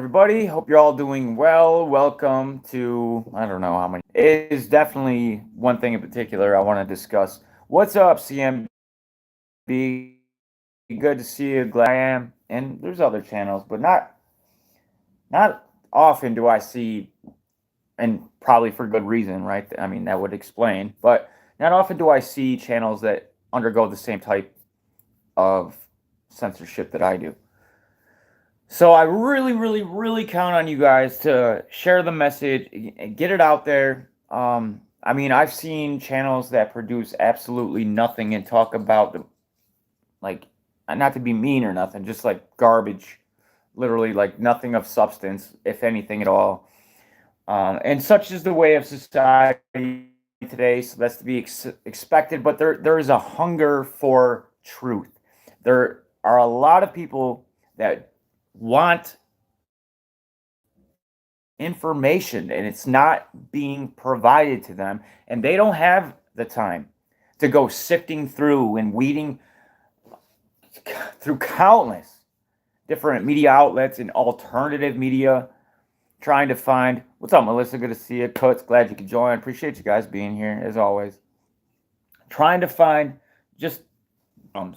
everybody. Hope you're all doing well. Welcome to, I don't know how many. It is definitely one thing in particular I want to discuss. What's up, CMB? Good to see you. Glad I am. And there's other channels, but not often do I see, and probably for good reason, right? I mean, that would explain, but not often do I see channels that undergo the same type of censorship that I do. So I really, really, really count on you guys to share the message, get it out there. I mean, I've seen channels that produce absolutely nothing and talk about like, not to be mean or nothing, just like garbage, literally like nothing of substance, if anything at all. And such is the way of society today, so that's to be expected. But there is a hunger for truth. There are a lot of people that want information and it's not being provided to them, and they don't have the time to go sifting through and weeding through countless different media outlets and alternative media, trying to find. What's up, Melissa? Good to see you. Cuts, glad you could join. Appreciate you guys being here as always. Trying to find just some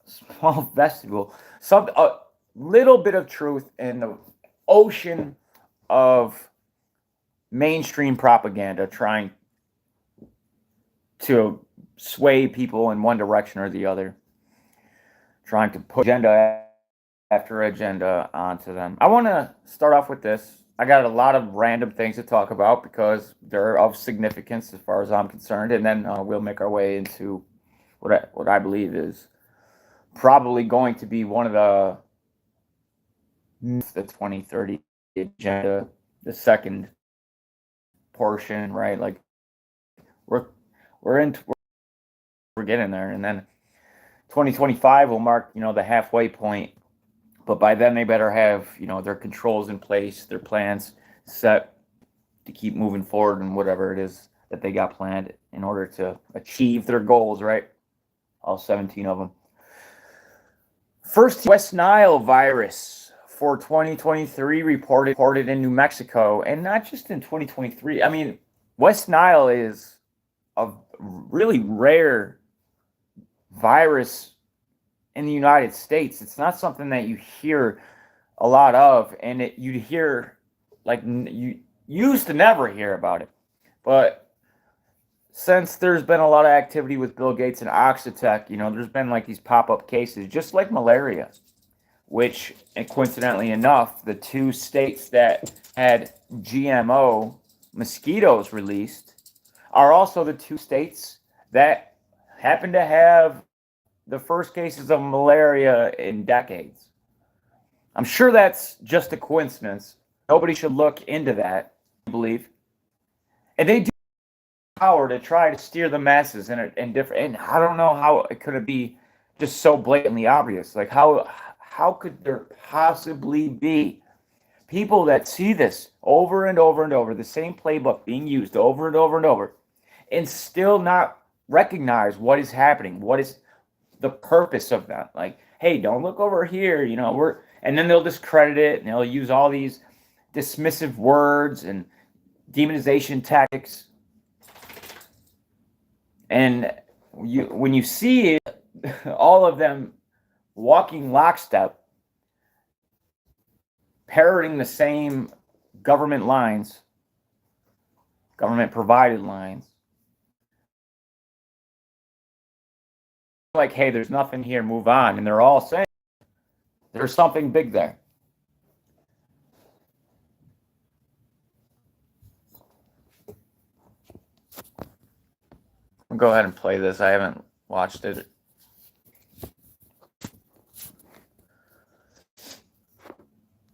small vestibule, some a little bit of truth in the ocean of mainstream propaganda trying to sway people in one direction or the other, trying to put agenda after agenda onto them. I want to start off with this. I got a lot of random things to talk about because they're of significance as far as I'm concerned, and then we'll make our way into what I believe is probably going to be one of the 2030 agenda, the second portion, right? Like we're getting there, and then 2025 will mark the halfway point. But by then they better have their controls in place, their plans set to keep moving forward and whatever it is that they got planned in order to achieve their goals, right? All 17 of them. First, West Nile virus for 2023 reported in New Mexico, and not just in 2023. I mean, West Nile is a really rare virus in the United States. It's not something that you hear a lot of, and you'd hear, like, you used to never hear about it. But since there's been a lot of activity with Bill Gates and Oxitec, there's been like these pop-up cases, just like malaria, which, and coincidentally enough, the two states that had GMO mosquitoes released are also the two states that happen to have the first cases of malaria in decades. I'm sure that's just a coincidence. Nobody should look into that, I believe. And they do power to try to steer the masses in different, and I don't know how it could be just so blatantly obvious. Like how could there possibly be people that see this over and over and over, the same playbook being used over and over and over, and still not recognize what is happening, what is the purpose of that? Like, hey, don't look over here, and then they'll discredit it and they'll use all these dismissive words and demonization tactics. And when you see all of them walking lockstep, parroting the same government lines, government provided lines, like, hey, there's nothing here, move on. And they're all saying there's something big there. I'll go ahead and play this. I haven't watched it.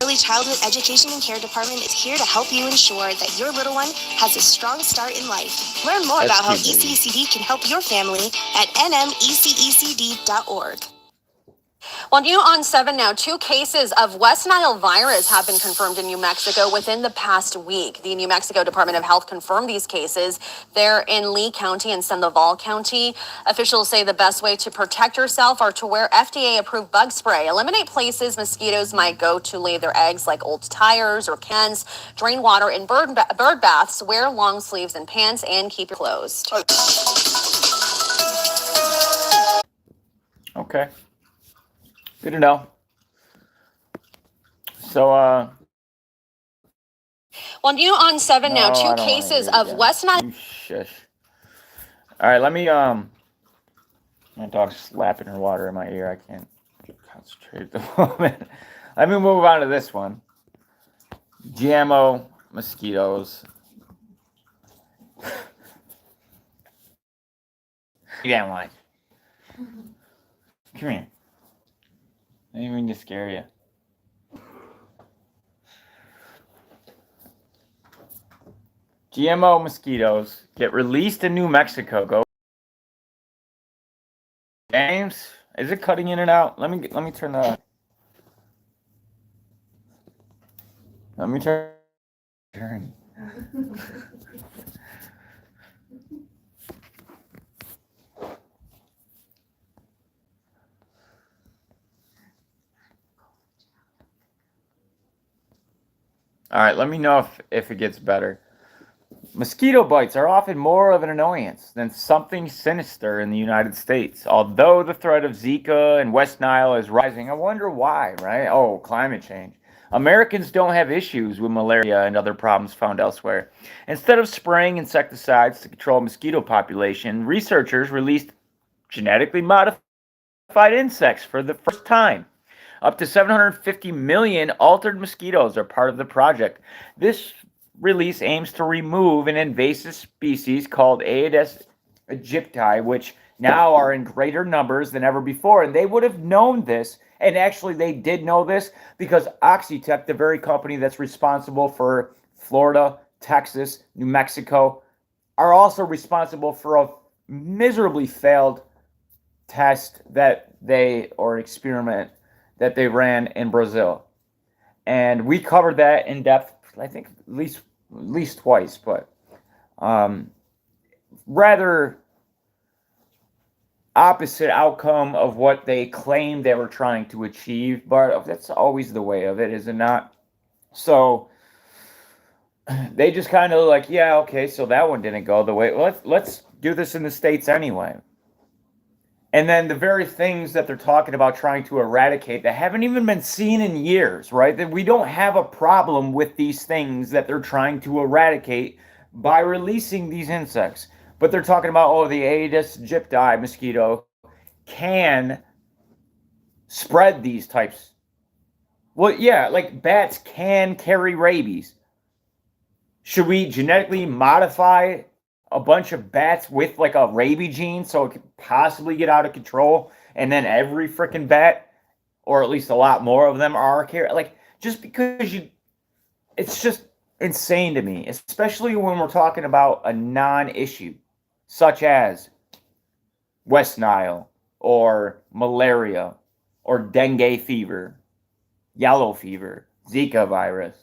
Early Childhood Education and Care Department is here to help you ensure that your little one has a strong start in life. Learn more about how ECECD can help your family at nmececd.org. Well, new on 7 now, 2 cases of West Nile virus have been confirmed in New Mexico within the past week. The New Mexico Department of Health confirmed these cases. They're in Lee County and Sandoval County. Officials say the best way to protect yourself are to wear FDA-approved bug spray, eliminate places mosquitoes might go to lay their eggs like old tires or cans, drain water in bird baths, wear long sleeves and pants, and keep your closed. Okay. Good to know. So, well, new on 7 now, 2 cases of West Nile. Shush. All right, let me, my dog's slapping her water in my ear. I can't concentrate at the moment. Let me move on to this one. GMO mosquitoes. Yeah, like. Come here. I didn't mean to scare you. GMO mosquitoes get released in New Mexico. Go. James, is it cutting in and out? Let me turn the. Let me turn. All right, let me know if it gets better. Mosquito bites are often more of an annoyance than something sinister in the United States. Although the threat of Zika and West Nile is rising, I wonder why, right? Oh, climate change. Americans don't have issues with malaria and other problems found elsewhere. Instead of spraying insecticides to control mosquito population, researchers released genetically modified insects for the first time. Up to 750 million altered mosquitoes are part of the project. This release aims to remove an invasive species called Aedes aegypti, which now are in greater numbers than ever before. And they would have known this, and actually they did know this, because Oxitec, the very company that's responsible for Florida, Texas, New Mexico, are also responsible for a miserably failed test experiment that they ran in Brazil. And we covered that in depth, I think at least twice, but rather opposite outcome of what they claimed they were trying to achieve, but that's always the way of it, is it not? So they just kind of like, yeah, okay, so that one didn't go the way. Let's do this in the States anyway. And then the very things that they're talking about trying to eradicate that haven't even been seen in years, right? That we don't have a problem with these things that they're trying to eradicate by releasing these insects. But they're talking about, oh, the Aedes aegypti mosquito can spread these types. Well, yeah, like bats can carry rabies. Should we genetically modify a bunch of bats with like a rabies gene so it could possibly get out of control, and then every freaking bat, or at least a lot more of them, are carrying? Like, just because it's just insane to me, especially when we're talking about a non-issue such as West Nile or malaria or dengue fever, yellow fever, Zika virus.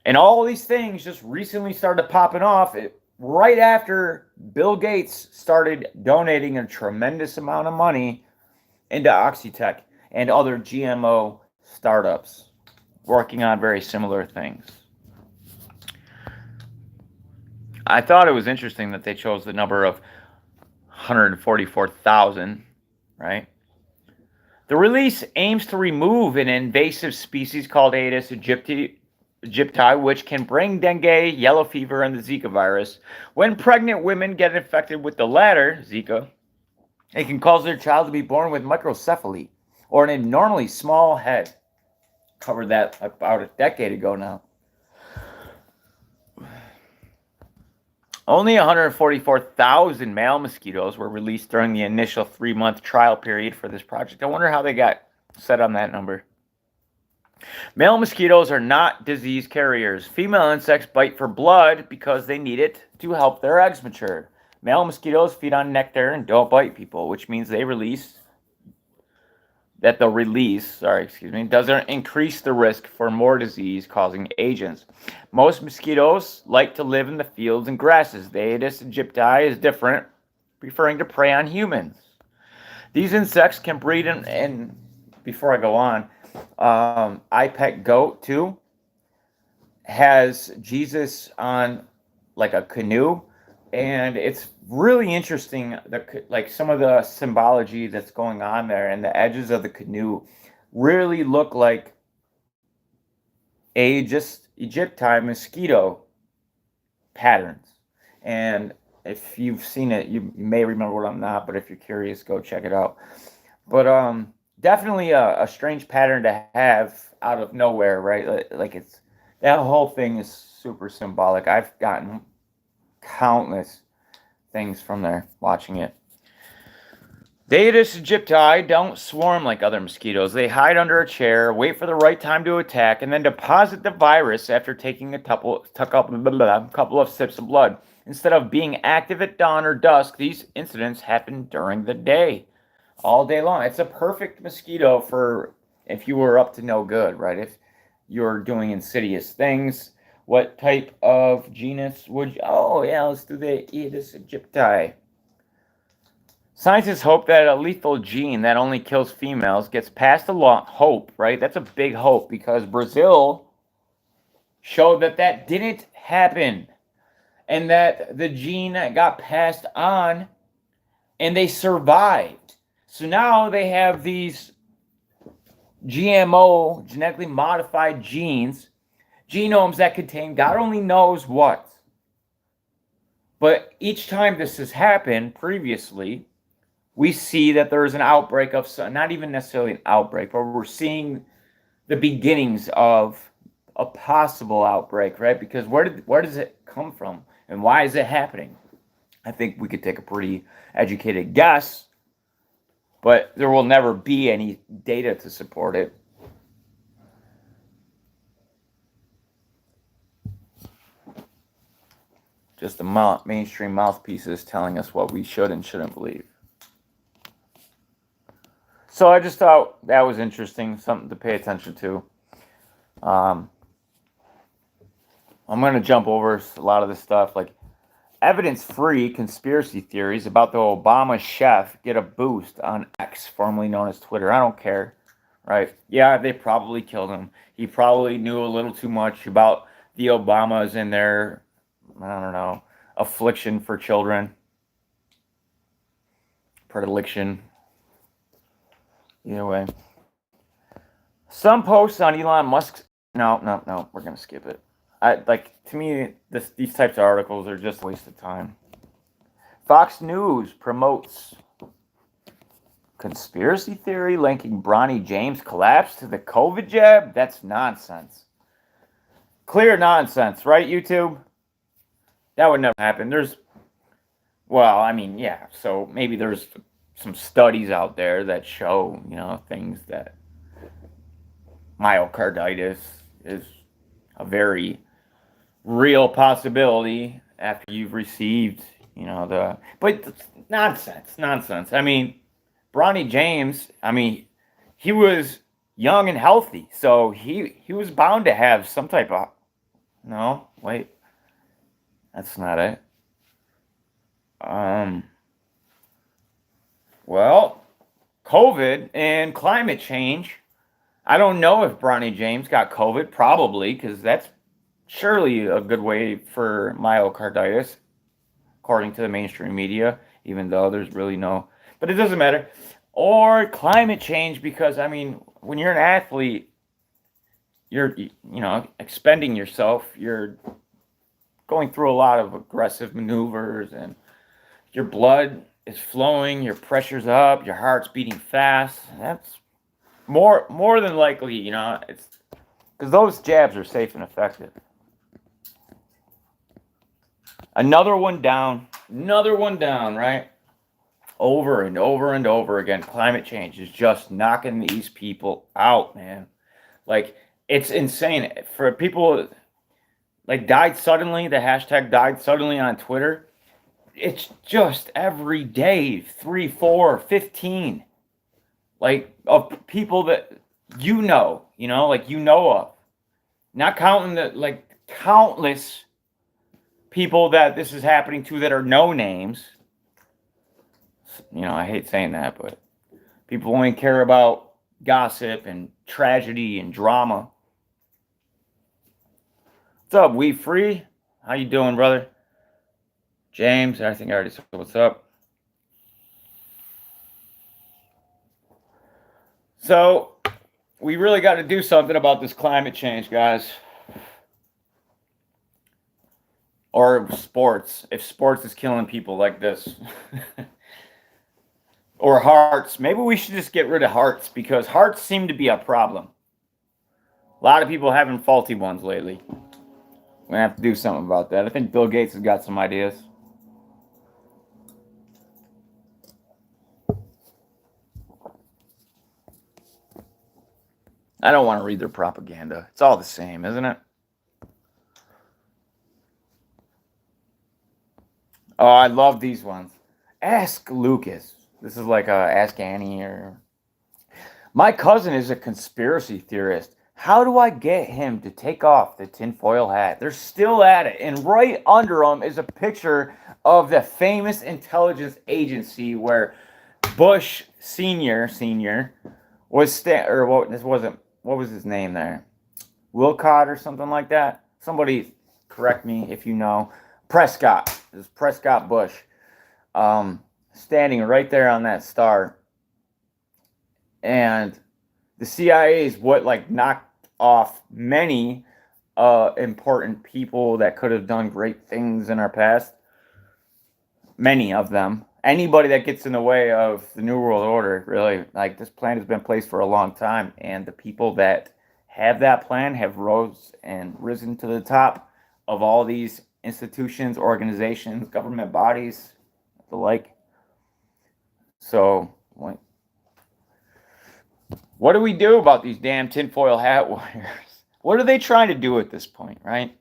And all these things just recently started popping off right after Bill Gates started donating a tremendous amount of money into Oxitec and other GMO startups working on very similar things. I thought it was interesting that they chose the number of 144,000, right? The release aims to remove an invasive species called Aedes aegypti, which can bring dengue, yellow fever, and the Zika virus. When pregnant women get infected with the latter, Zika, it can cause their child to be born with microcephaly, or an abnormally small head. Covered that about a decade ago now. Only 144,000 male mosquitoes were released during the initial 3-month trial period for this project. I wonder how they got set on that number. Male mosquitoes are not disease carriers. Female insects bite for blood because they need it to help their eggs mature. Male mosquitoes feed on nectar and don't bite people, which means they release that they'll release, doesn't increase the risk for more disease-causing agents. Most mosquitoes like to live in the fields and grasses. The Aedes aegypti is different, preferring to prey on humans. These insects can breed in before I go on, iPet Goat too has Jesus on like a canoe, and it's really interesting, like some of the symbology that's going on there, and the edges of the canoe really look like Aedes aegypti mosquito patterns. And if you've seen it, you may remember what I'm not, but if you're curious, go check it out. But definitely a strange pattern to have out of nowhere, right? Like it's that whole thing is super symbolic. I've gotten countless things from there watching it. The Aedes aegypti don't swarm like other mosquitoes. They hide under a chair, wait for the right time to attack, and then deposit the virus after taking a couple of sips of blood. Instead of being active at dawn or dusk, these incidents happen during the day, all day long. It's a perfect mosquito for if you were up to no good, right? If you're doing insidious things, what type of genus would you? Oh, yeah, let's do the Aedes aegypti. Scientists hope that a lethal gene that only kills females gets passed along. Hope, right? That's a big hope because Brazil showed that didn't happen and that the gene got passed on and they survived. So now they have these GMO, genetically modified genomes that contain God only knows what. But each time this has happened previously, we see that there is an outbreak of, not even necessarily an outbreak, but we're seeing the beginnings of a possible outbreak, right? Because where does it come from and why is it happening? I think we could take a pretty educated guess, but there will never be any data to support it. Just the mainstream mouthpieces telling us what we should and shouldn't believe. So I just thought that was interesting, something to pay attention to. I'm going to jump over a lot of this stuff, like evidence-free conspiracy theories about the Obama chef get a boost on X, formerly known as Twitter. I don't care, right? Yeah, they probably killed him. He probably knew a little too much about the Obamas and their, I don't know, affliction for children, predilection. Either way. Some posts on Elon Musk's... No, we're going to skip it. To me, these types of articles are just a waste of time. Fox News promotes conspiracy theory linking Bronny James' collapse to the COVID jab. That's nonsense. Clear nonsense, right, YouTube? That would never happen. So maybe there's some studies out there that show, things that myocarditis is a very real possibility after you've received, but nonsense. I mean, Bronny James, he was young and healthy, so he was bound to have some type of, no, wait, that's not it. Well, COVID and climate change. I don't know if Bronny James got COVID, probably, because that's surely a good way for myocarditis, according to the mainstream media, even though there's really no, but it doesn't matter. Or climate change, because, when you're an athlete, you're, expending yourself, you're going through a lot of aggressive maneuvers, and your blood is flowing, your pressure's up, your heart's beating fast. That's more than likely, it's because those jabs are safe and effective. Another one down, right? Over and over and over again. Climate change is just knocking these people out, man. Like, it's insane. For people like died suddenly, the hashtag died suddenly on Twitter, it's just every day, 3, 4, 15. like of people that like of. Not counting the like countless people that this is happening to that are no names. I hate saying that, but people only care about gossip and tragedy and drama. What's up, We Free? How you doing, brother? James, I think I already said what's up. So, we really got to do something about this climate change, guys. Or sports, if sports is killing people like this. Or hearts. Maybe we should just get rid of hearts, because hearts seem to be a problem. A lot of people having faulty ones lately. We're going to have to do something about that. I think Bill Gates has got some ideas. I don't want to read their propaganda. It's all the same, isn't it? Oh, I love these ones. Ask Lucas. This is like Ask Annie or... My cousin is a conspiracy theorist. How do I get him to take off the tinfoil hat? They're still at it. And right under them is a picture of the famous intelligence agency where Bush Senior was what was his name there? Wilcott or something like that? Somebody correct me if you know. Prescott. It was Prescott Bush. Standing right there on that star. And the CIA is what knocked off many important people that could have done great things in our past. Many of them. Anybody that gets in the way of the New World Order, really, this plan has been placed for a long time, and the people that have that plan have risen to the top of all these institutions, organizations, government bodies, the like. So, what do we do about these damn tinfoil hat warriors? What are they trying to do at this point, right?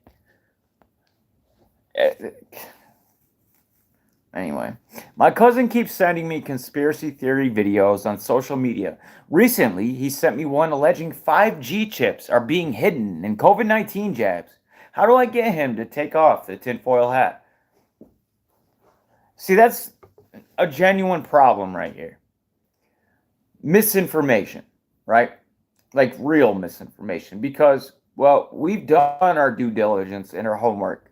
Anyway, my cousin keeps sending me conspiracy theory videos on social media. Recently, he sent me one alleging 5G chips are being hidden in COVID-19 jabs. How do I get him to take off the tinfoil hat? See, that's a genuine problem right here. Misinformation, right? Like real misinformation, because, well, we've done our due diligence and our homework.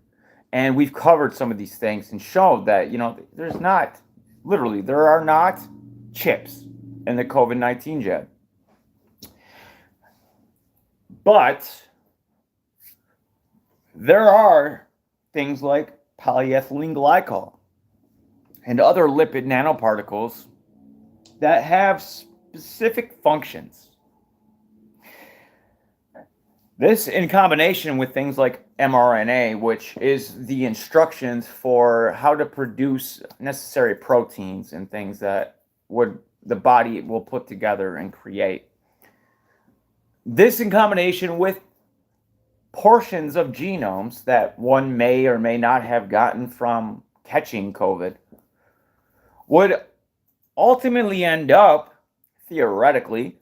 And we've covered some of these things and showed that, there are not chips in the COVID-19 jab. But there are things like polyethylene glycol and other lipid nanoparticles that have specific functions. This, in combination with things like mRNA, which is the instructions for how to produce necessary proteins and things that the body will put together and create. This, in combination with portions of genomes that one may or may not have gotten from catching COVID, would ultimately end up, theoretically,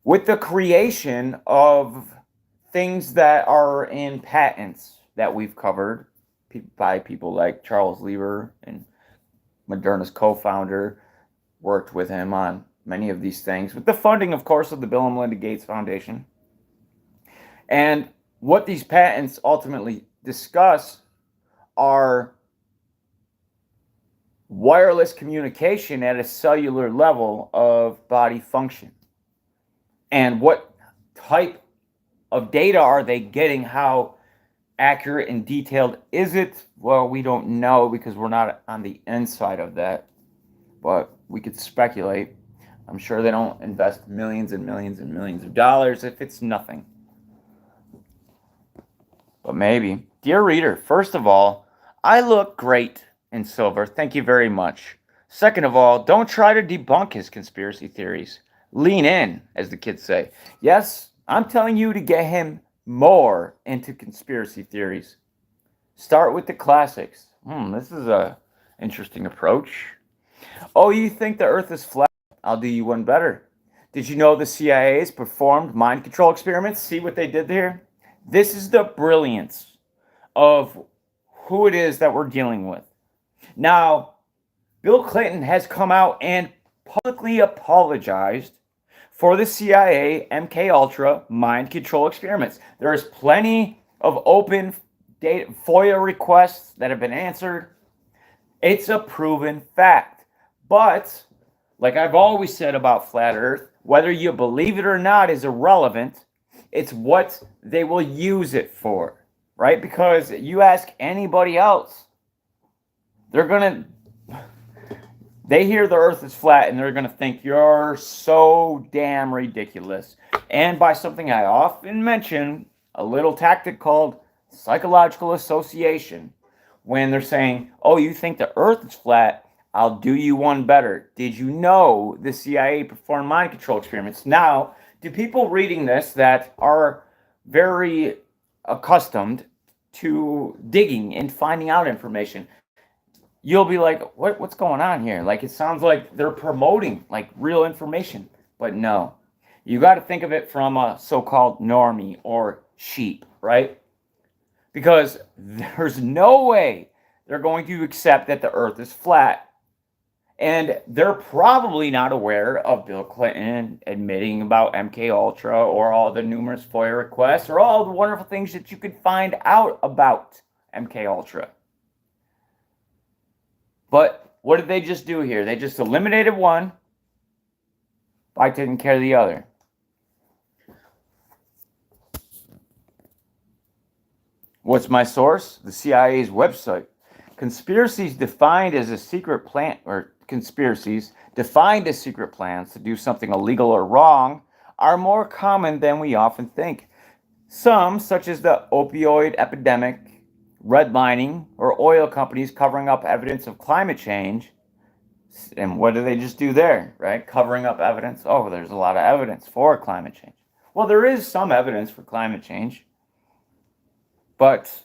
with the creation of things that are in patents that we've covered by people like Charles Lieber, and Moderna's co-founder worked with him on many of these things, with the funding, of course, of the Bill and Melinda Gates Foundation. And what these patents ultimately discuss are wireless communication at a cellular level of body function. And what type of data are they getting? How accurate and detailed is it? Well, we don't know because we're not on the inside of that. But we could speculate. I'm sure they don't invest millions and millions and millions of dollars if it's nothing. But maybe. Dear reader, first of all, I look great in silver. Thank you very much. Second of all, don't try to debunk his conspiracy theories. Lean in, as the kids say. Yes, I'm telling you to get him more into conspiracy theories. Start with the classics. This is a interesting approach. Oh, you think the earth is flat? I'll do you one better. Did you know the CIA has performed mind control experiments? See what they did there? This is the brilliance of who it is that we're dealing with. Now, Bill Clinton has come out and publicly apologized for the CIA MK Ultra mind control experiments. There is plenty of open data, FOIA requests that have been answered. It's a proven fact. But like I've always said about flat Earth, whether you believe it or not is irrelevant. It's what they will use it for, right? Because you ask anybody else, they hear the Earth is flat and they're going to think you're so damn ridiculous. And by something I often mention, a little tactic called psychological association. When they're saying, oh, you think the Earth is flat, I'll do you one better. Did you know the CIA performed mind control experiments? Now, to people reading this that are very accustomed to digging and finding out information, you'll be like, what's going on here? Like, it sounds like they're promoting like real information. But no, you got to think of it from a so-called normie or sheep, right? Because there's no way they're going to accept that the Earth is flat. And they're probably not aware of Bill Clinton admitting about MK Ultra or all the numerous FOIA requests or all the wonderful things that you could find out about MK Ultra. But what did they just do here? They just eliminated one by taking care of the other. What's my source? The CIA's website. Conspiracies defined as secret plans to do something illegal or wrong are more common than we often think. Some, such as the opioid epidemic, redlining, or oil companies covering up evidence of climate change. And what do they just do there, right? Covering up evidence. Oh, there's a lot of evidence for climate change. Well, there is some evidence for climate change, but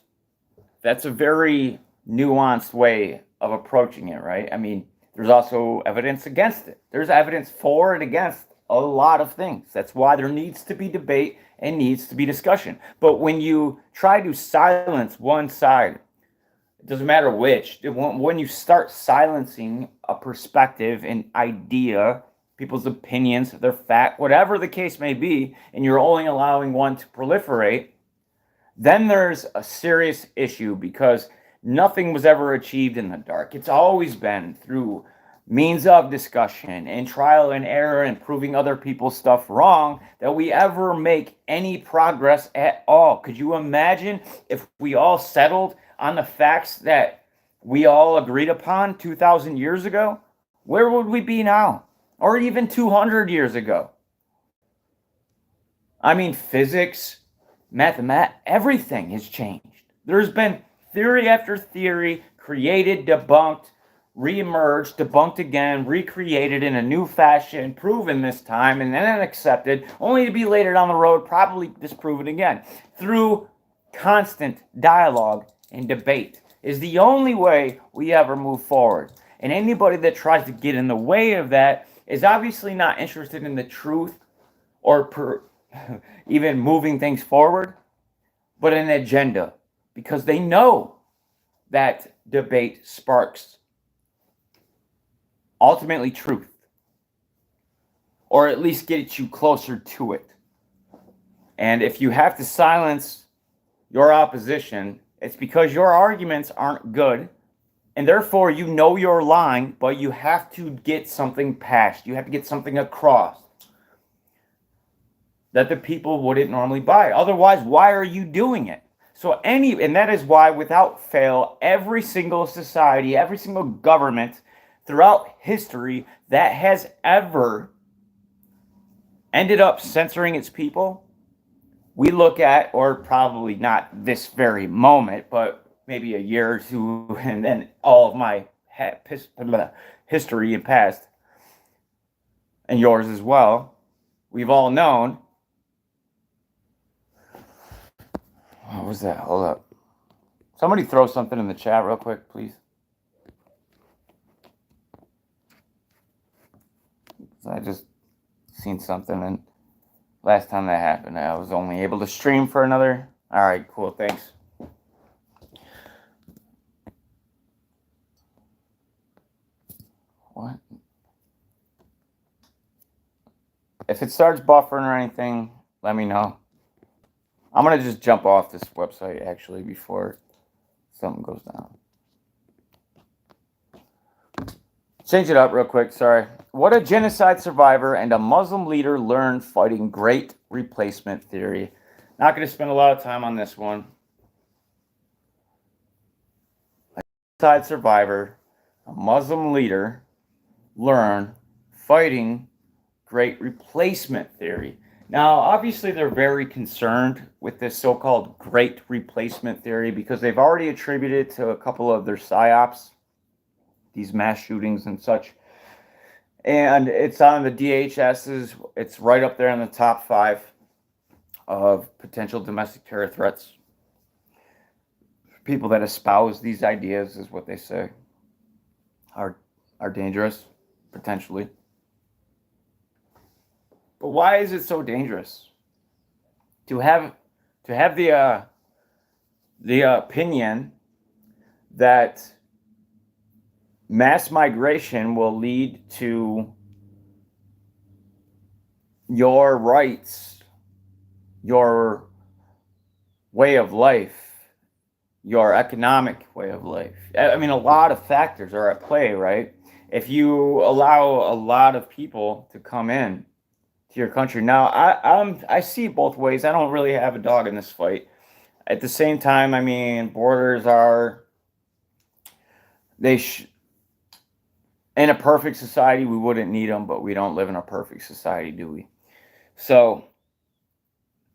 that's a very nuanced way of approaching it, right? I mean, there's also evidence against it. There's evidence for and against a lot of things. That's why there needs to be debate and needs to be discussion. But when you try to silence one side, it doesn't matter which, when you start silencing a perspective, an idea, people's opinions, their fact, whatever the case may be, and you're only allowing one to proliferate, then there's a serious issue because nothing was ever achieved in the dark. It's always been through means of discussion and trial and error and proving other people's stuff wrong that we ever make any progress at all. Could you imagine if we all settled on the facts that we all agreed upon 2,000 years ago? Where would we be now? Or even 200 years ago? I mean, physics, mathematics, everything has changed. There's been theory after theory created, debunked, reemerged, debunked again, recreated in a new fashion, proven this time, and then accepted, only to be later down the road probably disproven again. Through constant dialogue and debate is the only way we ever move forward. And anybody that tries to get in the way of that is obviously not interested in the truth or even moving things forward, but an agenda. Because they know that debate sparks ultimately truth, or at least gets you closer to it. And if you have to silence your opposition, it's because your arguments aren't good, and therefore you know you're lying, but you have to get something passed. You have to get something across that the people wouldn't normally buy. Otherwise, why are you doing it? And that is why, without fail, every single society, every single government throughout history that has ever ended up censoring its people, we look at, or probably not this very moment, but maybe a year or two, and then all of my history and past, and yours as well, we've all known. What was that? Hold up. Somebody throw something in the chat real quick, please. So I just seen something, and last time that happened, I was only able to stream for another. All right, cool. Thanks. What? If it starts buffering or anything, let me know. I'm going to just jump off this website, actually, before something goes down. Change it up real quick, sorry. What a genocide survivor and a Muslim leader learned fighting great replacement theory. Not going to spend a lot of time on this one. A genocide survivor, a Muslim leader learned fighting great replacement theory. Now, obviously, they're very concerned with this so-called great replacement theory because they've already attributed to a couple of their psyops, these mass shootings and such. And it's on the DHS's, it's right up there in the top 5 of potential domestic terror threats. People that espouse these ideas, is what they say, are dangerous, potentially. But why is it so dangerous to have the opinion that mass migration will lead to your rights, your way of life, your economic way of life? I mean, a lot of factors are at play, right? If you allow a lot of people to come in to your country. Now, I see both ways. I don't really have a dog in this fight. At the same time, I mean, borders are, in a perfect society, we wouldn't need them, but we don't live in a perfect society, do we? So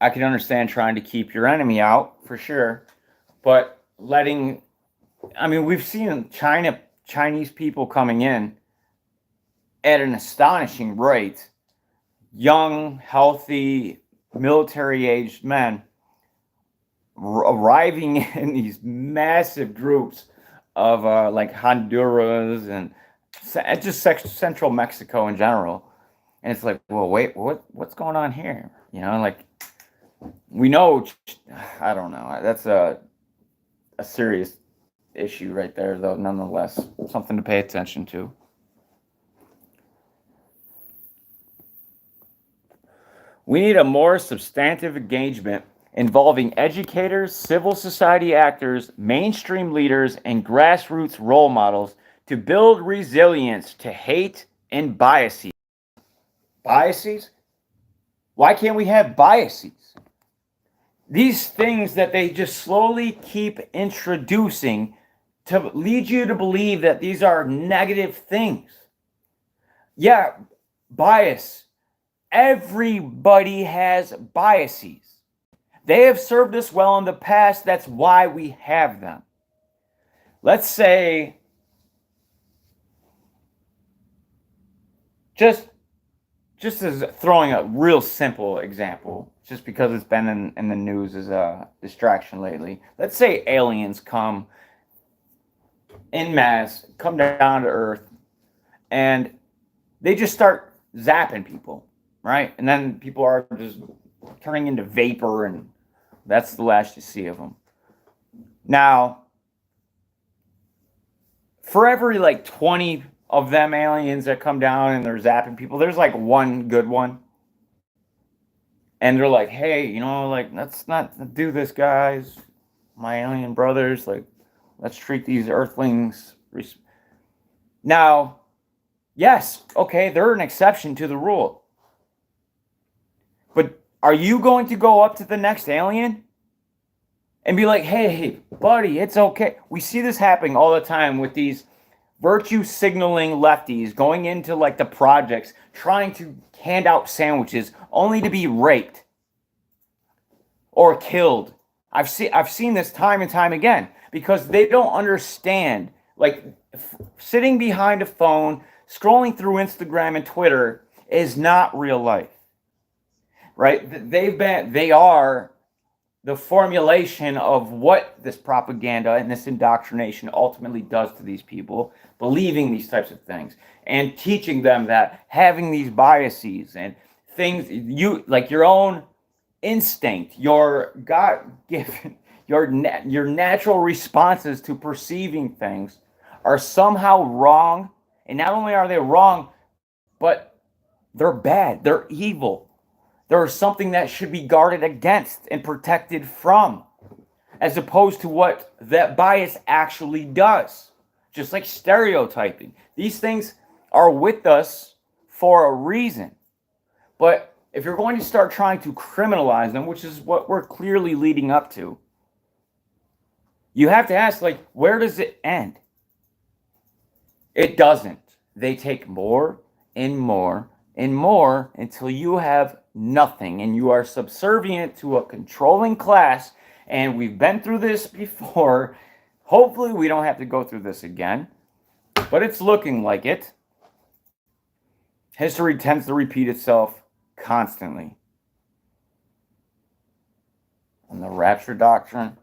I can understand trying to keep your enemy out, for sure, but we've seen Chinese people coming in at an astonishing rate. Young, healthy, military-aged men arriving in these massive groups of like Honduras and just Central Mexico in general. And it's like, well, wait, what's going on here? You know, like, we know, I don't know. That's a serious issue right there, though, nonetheless. Something to pay attention to. We need a more substantive engagement involving educators, civil society actors, mainstream leaders, and grassroots role models to build resilience to hate and biases. Biases? Why can't we have biases? These things that they just slowly keep introducing to lead you to believe that these are negative things. Yeah, bias. Everybody has biases. They have served us well in the past. That's why we have them. Let's say, just as throwing a real simple example, just because it's been in the news as a distraction lately. Let's say aliens come en masse, come down to Earth, and they just start zapping people, right? And then people are just turning into vapor, and that's the last you see of them. Now, for every like 20 of them aliens that come down and they're zapping people, there's like one good one. And they're like, hey, you know, like, let's not do this, guys. My alien brothers, like, let's treat these earthlings. Now, yes, okay, they're an exception to the rule. But are you going to go up to the next alien and be like, hey, buddy, it's okay? We see this happening all the time with these virtue signaling lefties going into like the projects, trying to hand out sandwiches only to be raped or killed. I've seen this time and time again because they don't understand. Like, sitting behind a phone, scrolling through Instagram and Twitter is not real life, right? They are the formulation of what this propaganda and this indoctrination ultimately does to these people, believing these types of things and teaching them that having these biases and things, you like your own instinct, your God-given, your natural responses to perceiving things are somehow wrong. And not only are they wrong, but they're bad, they're evil. They're something that should be guarded against and protected from, as opposed to what that bias actually does. Just like stereotyping. These things are with us for a reason. But if you're going to start trying to criminalize them, which is what we're clearly leading up to, you have to ask, like, where does it end? It doesn't. They take more and more and more until you have nothing and you are subservient to a controlling class. And we've been through this before. Hopefully we don't have to go through this again, but it's looking like it. History tends to repeat itself constantly. And the rapture doctrine,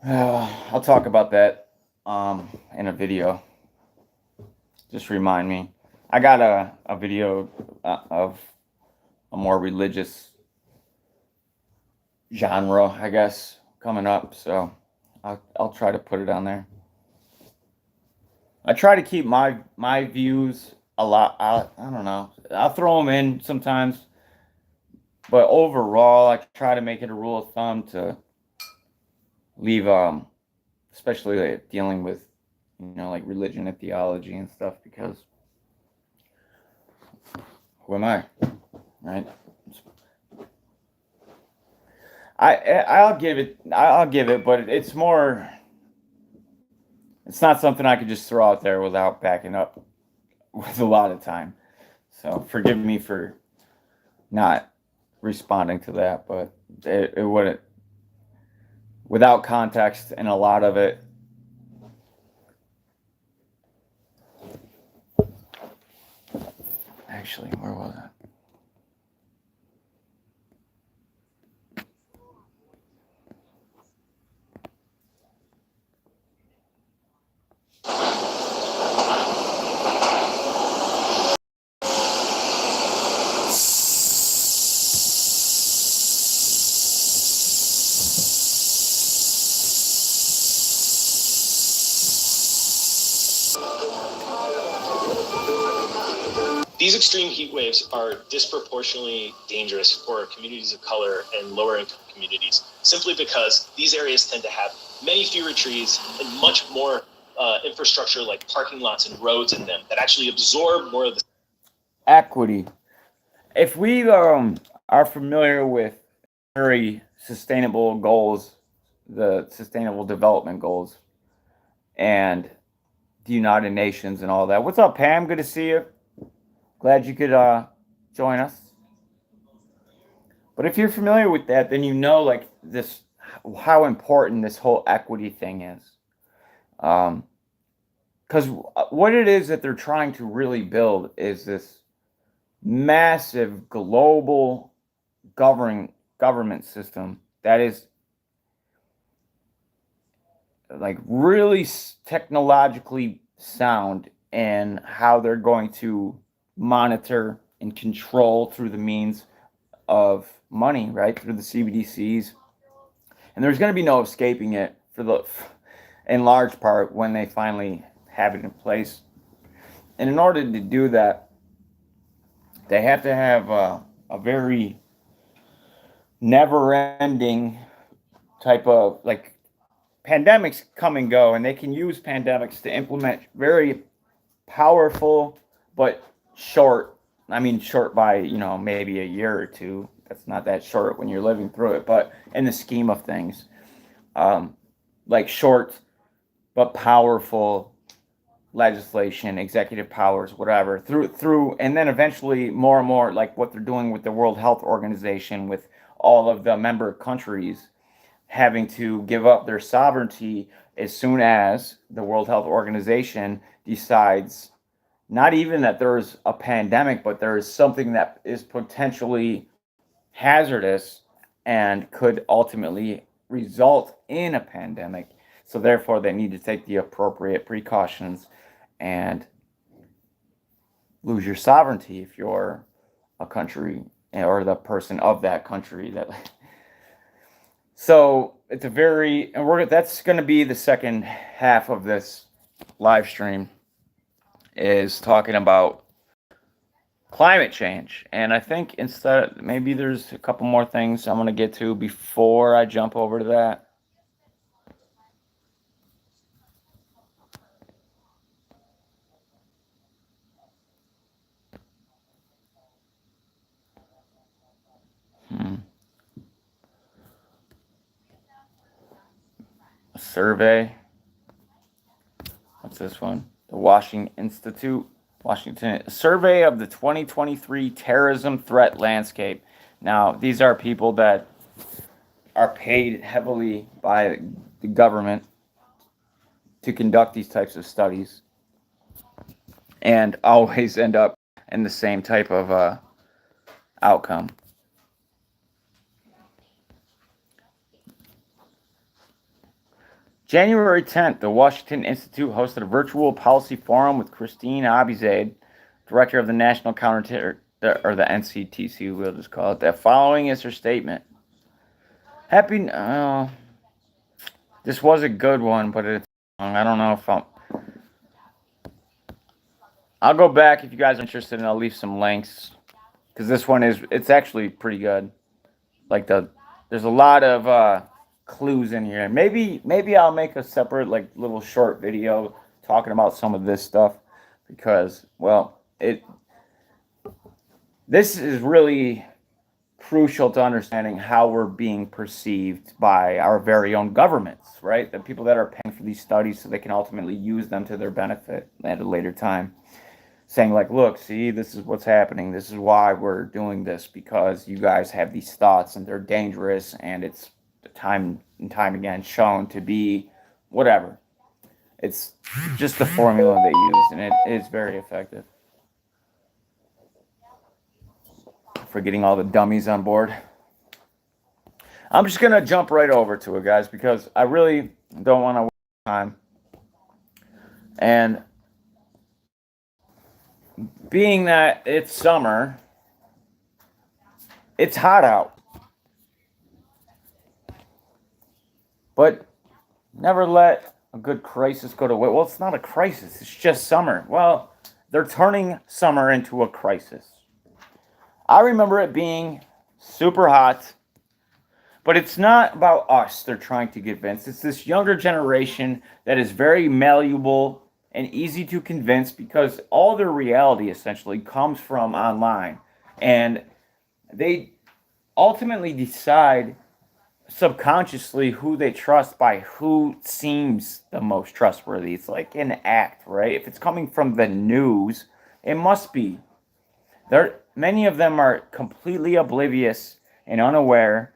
I'll talk about that in a video. Just remind me. I got a video of a more religious genre, I guess, coming up, so I'll try to put it on there. I try to keep my views a lot. I don't know. I'll throw them in sometimes, but overall, I try to make it a rule of thumb to leave, especially like dealing with, like religion and theology and stuff, because who am I, right? I'll give it, but it's more. It's not something I could just throw out there without backing up with a lot of time. So forgive me for not responding to that, but it wouldn't, without context and a lot of it. Actually, where was it? These extreme heat waves are disproportionately dangerous for communities of color and lower income communities, simply because these areas tend to have many fewer trees and much more infrastructure like parking lots and roads in them that actually absorb more of the equity. If we are familiar with very sustainable goals, the Sustainable Development Goals, and the United Nations and all that. What's up, Pam? Good to see you. Glad you could join us. But if you're familiar with that, then you know like this, how important this whole equity thing is. Because what it is that they're trying to really build is this massive global government system that is like really technologically sound in how they're going to monitor and control through the means of money, right? Through the CBDCs. And there's going to be no escaping it in large part when they finally have it in place. And in order to do that, they have to have a very never-ending type of, like, pandemics come and go, and they can use pandemics to implement very powerful but short by maybe a year or two. That's not that short when you're living through it, but in the scheme of things, like short but powerful legislation, executive powers, whatever, through and then eventually more and more, like what they're doing with the World Health Organization, with all of the member countries having to give up their sovereignty as soon as the World Health Organization decides not even that there's a pandemic, but there is something that is potentially hazardous and could ultimately result in a pandemic. So therefore, they need to take the appropriate precautions and lose your sovereignty if you're a country or the person of that country. That so it's a very and that's going to be the second half of this live stream, is talking about climate change. And I think instead, maybe there's a couple more things I'm going to get to before I jump over to that. A survey. What's this one? The Washington Institute. Washington, a survey of the 2023 terrorism threat landscape. Now, these are people that are paid heavily by the government to conduct these types of studies and always end up in the same type of outcome. January 10th, the Washington Institute hosted a virtual policy forum with Christine Abizade, director of the National Counterterror, or the NCTC, we'll just call it that. Following is her statement. This was a good one, but I don't know if I'll go back if you guys are interested, and I'll leave some links, because this one it's actually pretty good. Like there's a lot of clues in here. Maybe I'll make a separate little short video talking about some of this stuff, because this is really crucial to understanding how we're being perceived by our very own governments, right? The people that are paying for these studies so they can ultimately use them to their benefit at a later time. Saying look, see, this is what's happening. This is why we're doing this, because you guys have these thoughts and they're dangerous, and it's time and time again shown to be whatever. It's just the formula they use, and it is very effective. For getting all the dummies on board. I'm just going to jump right over to it, guys, because I really don't want to waste time. And being that it's summer, it's hot out. But never let a good crisis go to waste. Well, it's not a crisis. It's just summer. Well, they're turning summer into a crisis. I remember it being super hot, but it's not about us they're trying to convince. It's this younger generation that is very malleable and easy to convince, because all their reality essentially comes from online. And they ultimately decide subconsciously who they trust by who seems the most trustworthy. It's like an act, right? If it's coming from the news, it must be. Many of them are completely oblivious and unaware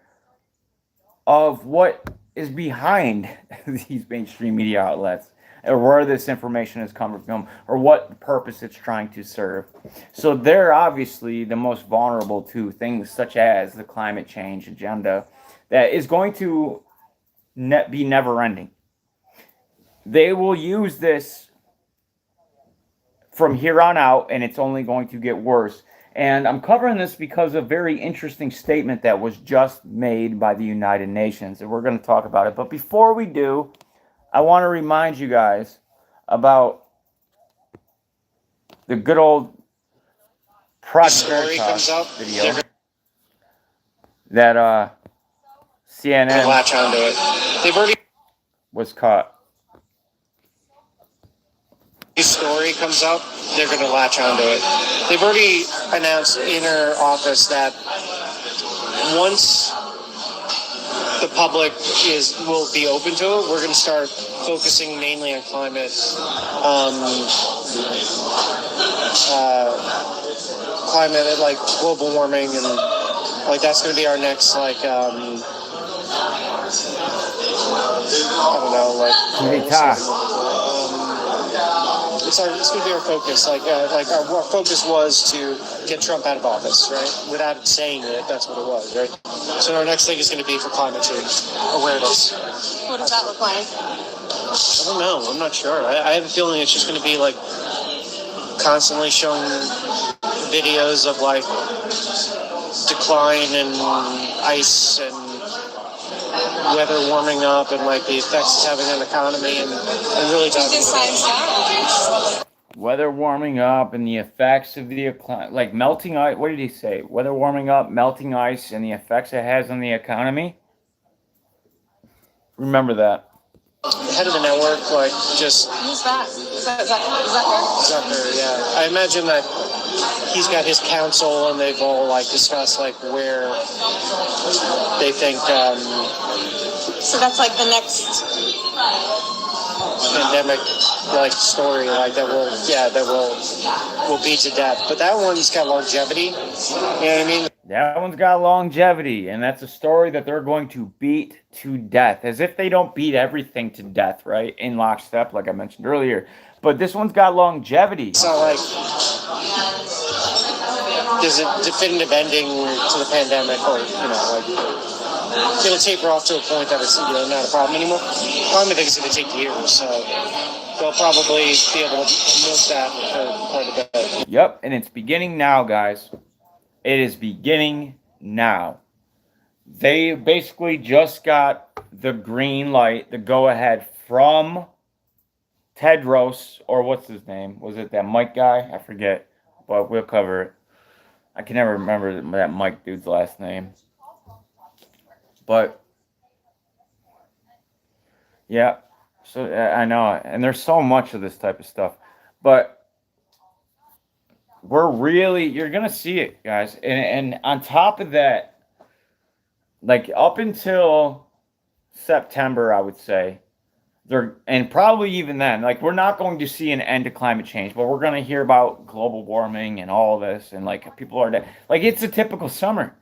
of what is behind these mainstream media outlets, or where this information is coming from, or what purpose it's trying to serve. So they're obviously the most vulnerable to things such as the climate change agenda that is going to be never ending. They will use this from here on out, and it's only going to get worse. And I'm covering this because of a very interesting statement that was just made by the United Nations, and we're going to talk about it. But before we do, I want to remind you guys about the good old Project Veritas video that CNN latch onto it. They've already was caught. Story comes out, they're going to latch onto it. They've already announced in our office that once the public will be open to it, we're going to start focusing mainly on climate, like global warming, and like that's going to be our next I don't know, it's going to be our focus. Our focus was to get Trump out of office, right? Without saying it, that's what it was, right? So our next thing is going to be for climate change awareness. What does that look like? I don't know. I'm not sure. I have a feeling it's just going to be like constantly showing videos of like decline in ice and weather warming up and like the effects it's having on the economy and really talking about Weather warming up and the effects of the like melting ice. What did he say? Weather warming up, melting ice, and the effects it has on the economy. Remember that. Head of the network, like just Who's that? Is that Zucker? Zucker, yeah. I imagine that he's got his council and they've all like discussed like where they think So that's like the next. pandemic like story like that will beat to death. But that one's got longevity. You know what I mean? That one's got longevity, and that's a story that they're going to beat to death, as if they don't beat everything to death, right? In lockstep, like I mentioned earlier. But this one's got longevity. It's not like there's a definitive ending to the pandemic, or like it'll taper off to a point that it's not a problem anymore. I think it's going to take years, so they'll probably be able to milk that for quite a bit. Yep, and it's beginning now, guys. It is beginning now. They basically just got the green light, the go-ahead from Tedros, or what's his name? Was it that Mike guy? I forget, but we'll cover it. I can never remember that Mike dude's last name. But, yeah, so I know, and there's so much of this type of stuff. But you're going to see it, guys. And on top of that, like up until September, I would say, and probably even then, like we're not going to see an end to climate change, but we're going to hear about global warming and all this. And like people are dead. Like it's a typical summer.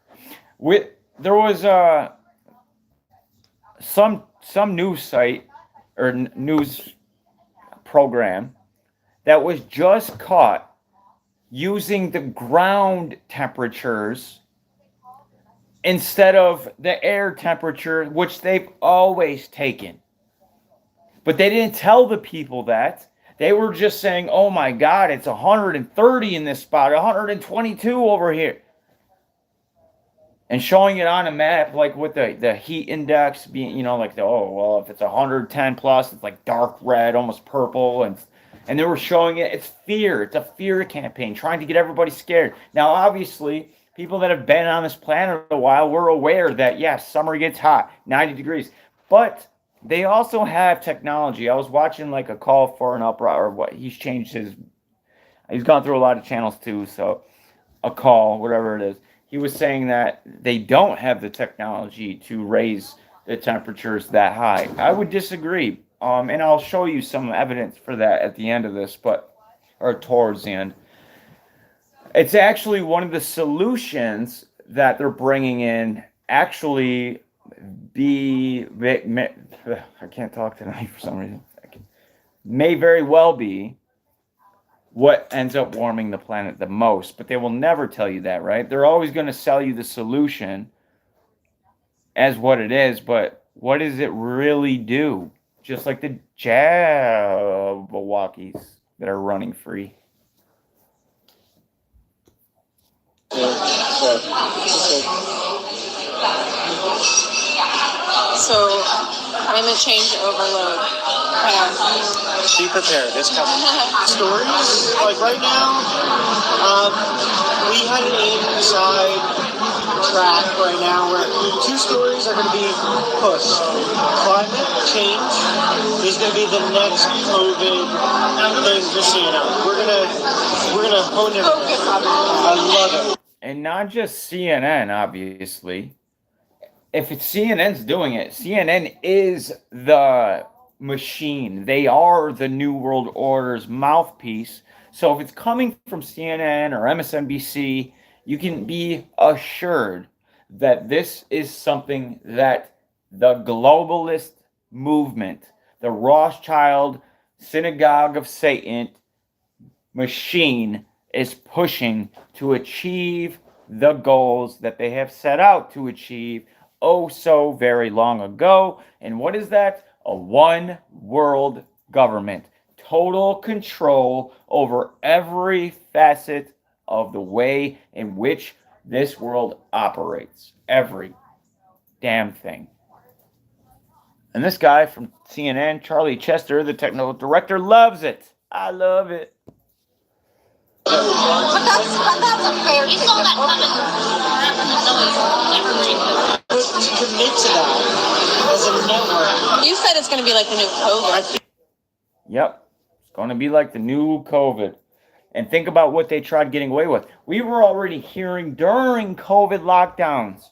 There was some news site or news program that was just caught using the ground temperatures instead of the air temperature, which they've always taken. But they didn't tell the people that. They were just saying, oh my God, it's 130 in this spot, 122 over here. And showing it on a map, like with the heat index being, like if it's 110 plus, it's like dark red, almost purple, and they were showing it. It's fear. It's a fear campaign, trying to get everybody scared. Now, obviously, people that have been on this planet a while, we're aware that, yes, summer gets hot, 90 degrees. But they also have technology. I was watching like a call for an uproar, or what, he's gone through a lot of channels too, so a call, whatever it is. He was saying that they don't have the technology to raise the temperatures that high. I would disagree. And I'll show you some evidence for that at the end of this, or towards the end. It's actually one of the solutions that they're bringing in. Actually, I can't talk tonight for some reason. May very well be what ends up warming the planet the most, but they will never tell you that, right? They're always going to sell you the solution as what it is, but what does it really do? Just like the Jabberwockies that are running free. So, climate change overload. Be prepared. It's coming. Stories like right now, we had an inside track right now where two stories are going to be pushed. Climate change is going to be the next COVID thing for CNN. We're gonna hone it. I love it. And not just CNN, obviously. If it's CNN's doing it, CNN is the machine. They are the New World Order's mouthpiece. So if it's coming from CNN or MSNBC, you can be assured that this is something that the globalist movement, the Rothschild Synagogue of Satan, machine is pushing to achieve the goals that they have set out to achieve oh so very long ago. And what is that? A one world government. Total control over every facet of the way in which this world operates. Every damn thing. And this guy from CNN, Charlie Chester, the technical director, loves it. I love it. But that's a fair Commit to that as a network. You said it's going to be like the new COVID. Yep. It's going to be like the new COVID. And think about what they tried getting away with. We were already hearing during COVID lockdowns,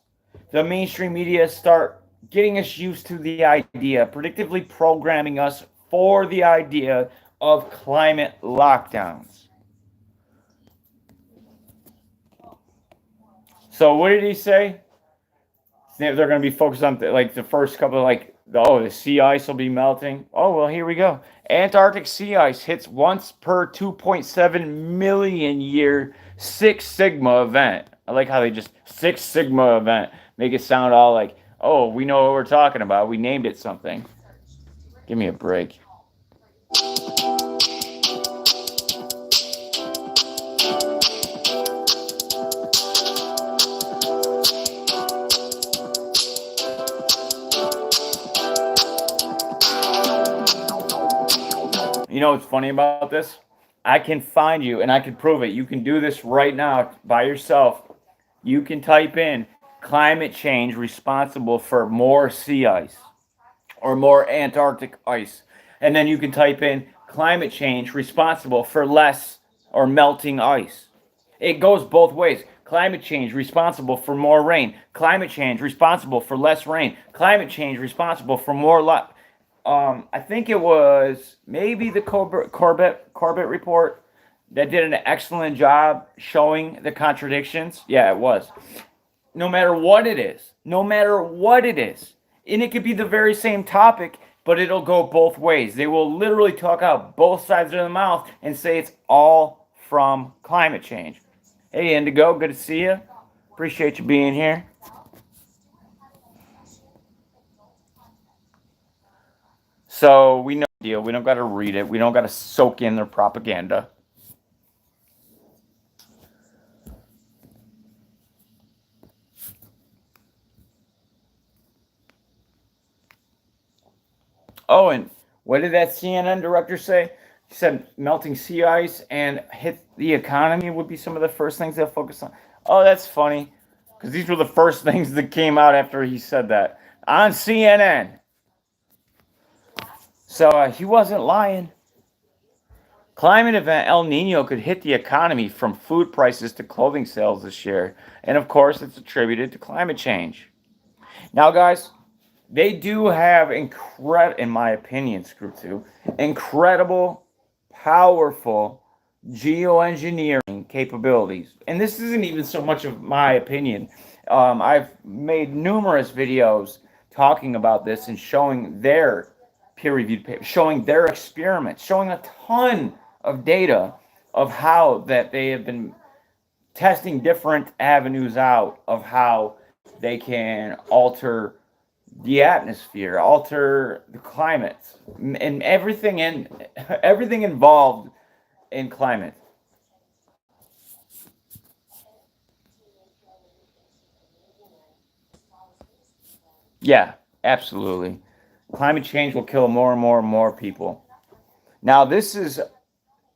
the mainstream media start getting us used to the idea, predictively programming us for the idea of climate lockdowns. So what did he say? They're going to be focused on like the first couple of the sea ice will be melting. Oh, well, here we go. Antarctic sea ice hits once per 2.7 million year 6 Sigma event. I like how they just 6 Sigma event make it sound all like, oh, we know what we're talking about. We named it something. Give me a break. You know what's funny about this? I can find you and I can prove it. You can do this right now by yourself. You can type in climate change responsible for more sea ice or more Antarctic ice. And then you can type in climate change responsible for less or melting ice. It goes both ways. Climate change responsible for more rain. Climate change responsible for less rain. Climate change responsible for more I think it was maybe the Corbett report that did an excellent job showing the contradictions. Yeah, it was. No matter what it is, and it could be the very same topic, but it'll go both ways. They will literally talk out both sides of the mouth and say it's all from climate change. Hey, Indigo, good to see you. Appreciate you being here. So we know the deal. We don't got to read it. We don't got to soak in their propaganda. Oh, and what did that CNN director say? He said melting sea ice and hit the economy would be some of the first things they'll focus on. Oh, that's funny, because these were the first things that came out after he said that on CNN. So he wasn't lying. Climate event El Nino could hit the economy from food prices to clothing sales this year. And of course, it's attributed to climate change. Now, guys, they do have in my opinion, incredible, powerful geoengineering capabilities. And this isn't even so much of my opinion. I've made numerous videos talking about this and showing their peer-reviewed papers, showing their experiments, showing a ton of data of how that they have been testing different avenues out of how they can alter the atmosphere, alter the climate, and everything involved in climate. Yeah, absolutely. Climate change will kill more and more and more people. Now, this is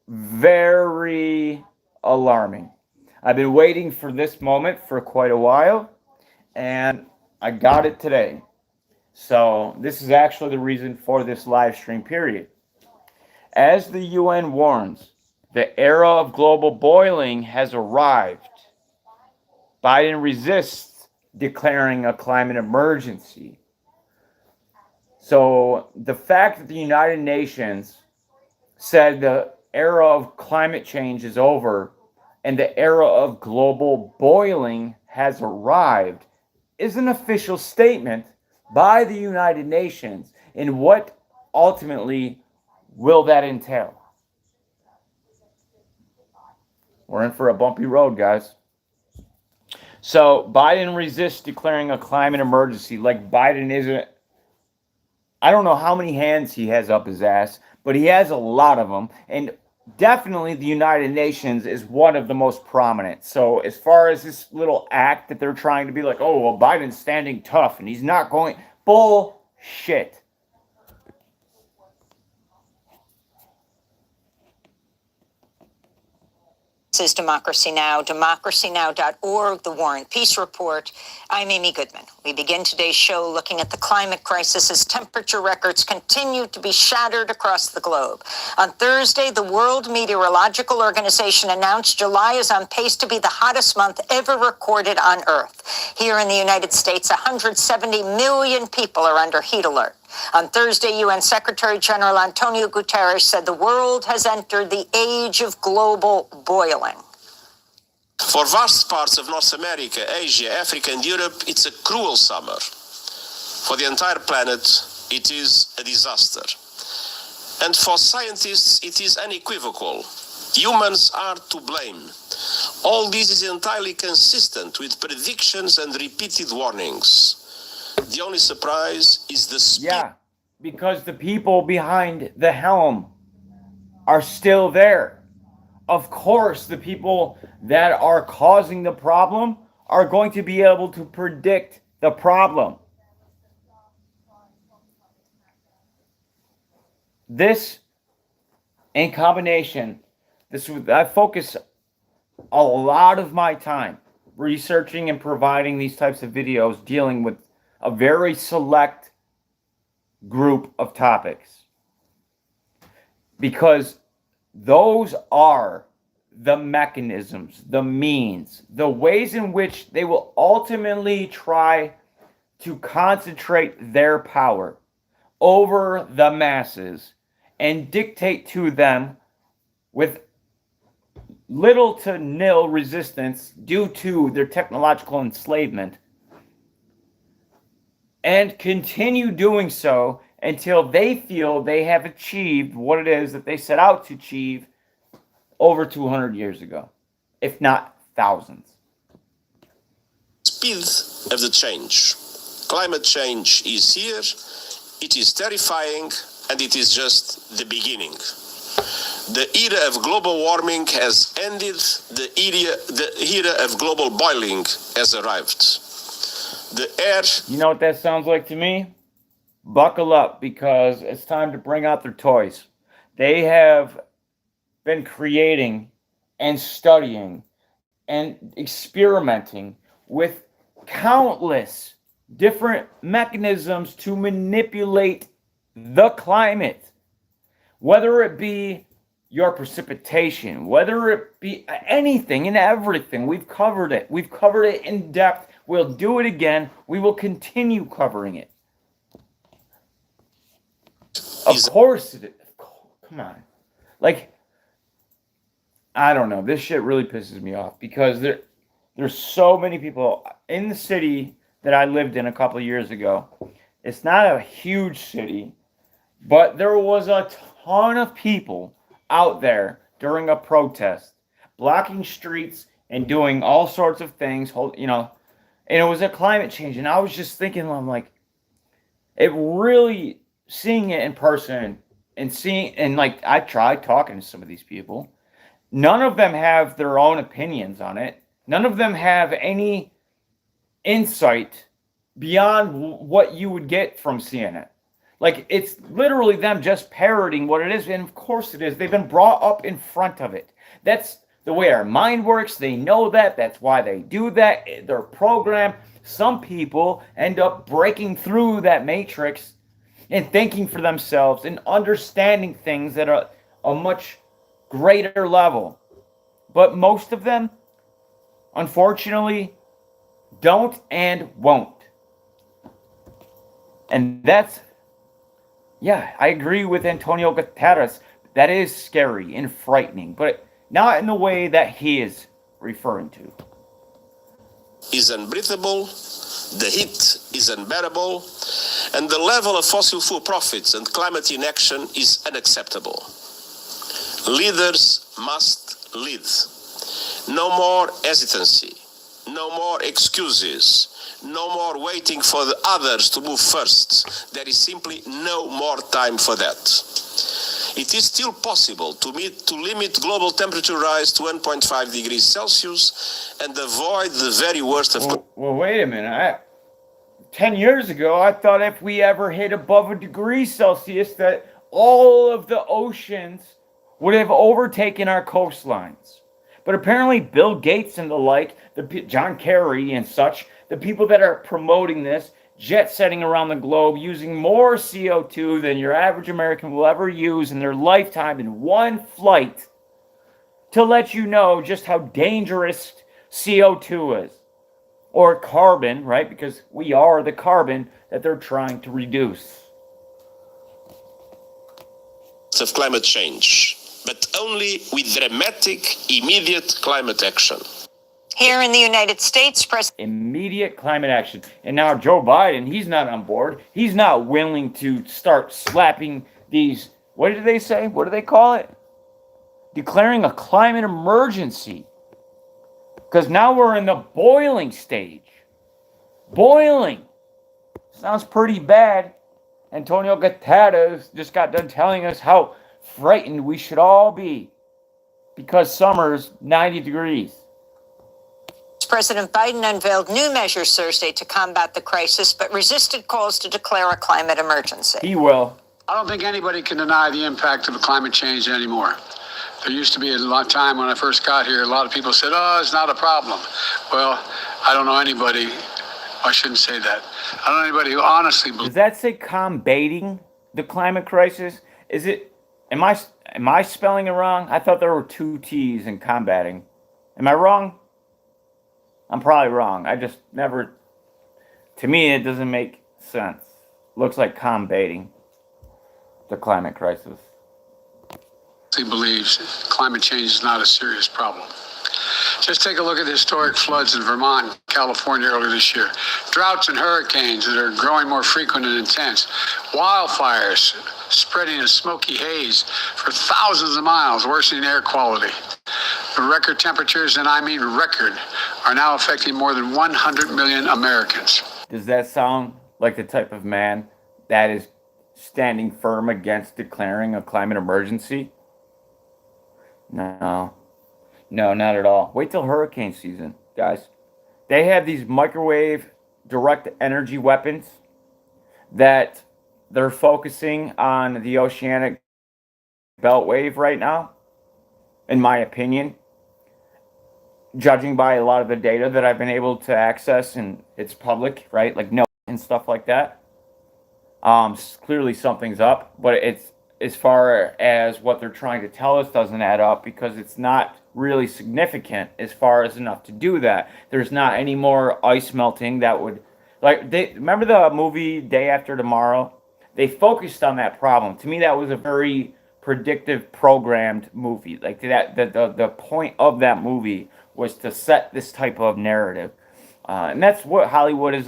very alarming. I've been waiting for this moment for quite a while, and I got it today. So this is actually the reason for this live stream period. As the UN warns, the era of global boiling has arrived. Biden resists declaring a climate emergency. So the fact that the United Nations said the era of climate change is over and the era of global boiling has arrived is an official statement by the United Nations. And what ultimately will that entail? We're in for a bumpy road, guys. So Biden resists declaring a climate emergency. Like Biden isn't. I don't know how many hands he has up his ass, but he has a lot of them. And definitely the United Nations is one of the most prominent. So as far as this little act that they're trying to be like, oh, well, Biden's standing tough and he's not going. Bullshit. This is Democracy Now!, democracynow.org, The War and Peace Report. I'm Amy Goodman. We begin today's show looking at the climate crisis as temperature records continue to be shattered across the globe. On Thursday, the World Meteorological Organization announced July is on pace to be the hottest month ever recorded on Earth. Here in the United States, 170 million people are under heat alert. On Thursday, UN Secretary General Antonio Guterres said the world has entered the age of global boiling. For vast parts of North America, Asia, Africa, and Europe, it's a cruel summer. For the entire planet, it is a disaster. And for scientists, it is unequivocal. Humans are to blame. All this is entirely consistent with predictions and repeated warnings. The only surprise is the speed. Yeah, because the people behind the helm are still there. Of course, the people that are causing the problem are going to be able to predict the problem. This, in combination, I focus a lot of my time researching and providing these types of videos dealing with a very select group of topics, because those are the mechanisms, the means, the ways in which they will ultimately try to concentrate their power over the masses and dictate to them with little to nil resistance due to their technological enslavement, and continue doing so until they feel they have achieved what it is that they set out to achieve over 200 years ago, if not thousands. Speed of the change. Climate change is here, it is terrifying, and it is just the beginning. The era of global warming has ended, the era of global boiling has arrived. The air... You know what that sounds like to me? Buckle up, because it's time to bring out their toys. They have been creating and studying and experimenting with countless different mechanisms to manipulate the climate. Whether it be your precipitation, whether it be anything and everything, we've covered it. We've covered it in depth. We'll do it again. We will continue covering it. Of course it is. Come on. Like, I don't know. This shit really pisses me off, because there's so many people in the city that I lived in a couple of years ago. It's not a huge city, but there was a ton of people out there during a protest, blocking streets and doing all sorts of things, and it was a climate change. And I was just thinking, I'm like, it really, seeing it in person and like, I tried talking to some of these people. None of them have their own opinions on it. None of them have any insight beyond what you would get from seeing it. Like, it's literally them just parroting what it is. And of course it is. They've been brought up in front of it. That's the way our mind works. They know that. That's why they do that. They're programmed. Some people end up breaking through that matrix and thinking for themselves and understanding things at a much greater level. But most of them, unfortunately, don't and won't. And that's, yeah, I agree with Antonio Guterres. That is scary and frightening, but not in the way that he is referring to. Is unbreathable, the heat is unbearable, and the level of fossil fuel profits and climate inaction is unacceptable. Leaders must lead. No more hesitancy. No more excuses. No more waiting for the others to move first. There is simply no more time for that. It is still possible to limit global temperature rise to 1.5 degrees Celsius and avoid the very worst of... Well, wait a minute. 10 years ago, I thought if we ever hit above a degree Celsius that all of the oceans would have overtaken our coastlines. But apparently Bill Gates and the like, John Kerry and such, the people that are promoting this, jet setting around the globe, using more CO2 than your average American will ever use in their lifetime in one flight, to let you know just how dangerous CO2 is. Or carbon, right? Because we are the carbon that they're trying to reduce. Of climate change, but only with dramatic, immediate climate action. Here in the United States, Immediate climate action. And now Joe Biden, he's not on board. He's not willing to start slapping these, what did they say? What do they call it? Declaring a climate emergency. Because now we're in the boiling stage. Boiling. Sounds pretty bad. Antonio Guterres just got done telling us how frightened we should all be because summer's 90 degrees. President Biden unveiled new measures Thursday to combat the crisis, but resisted calls to declare a climate emergency. He will. I don't think anybody can deny the impact of climate change anymore. There used to be a lot of time when I first got here, a lot of people said, oh, it's not a problem. Well, I don't know anybody, I shouldn't say that. I don't know anybody who honestly believes. Does that say combating the climate crisis? Is it, am I spelling it wrong? I thought there were two T's in combating. Am I wrong? I'm probably wrong. I just never, to me, it doesn't make sense. Looks like combating the climate crisis. He believes climate change is not a serious problem. Just take a look at the historic floods in Vermont and California earlier this year. Droughts and hurricanes that are growing more frequent and intense. Wildfires spreading a smoky haze for thousands of miles, worsening air quality. The record temperatures, and I mean record, are now affecting more than 100 million Americans. Does that sound like the type of man that is standing firm against declaring a climate emergency? No, not at all. Wait till hurricane season, guys. They have these microwave direct energy weapons that they're focusing on the oceanic beltwave right now, in my opinion, judging by a lot of the data that I've been able to access, and it's public, right? Like no and stuff like that. Clearly something's up, but it's, as far as what they're trying to tell us, doesn't add up because it's not really significant as far as enough to do that. There's not any more ice melting that would, like, they remember the movie Day After Tomorrow? They focused on that problem. To me, that was a very predictive, programmed movie. Like that, the point of that movie was to set this type of narrative, and that's what Hollywood is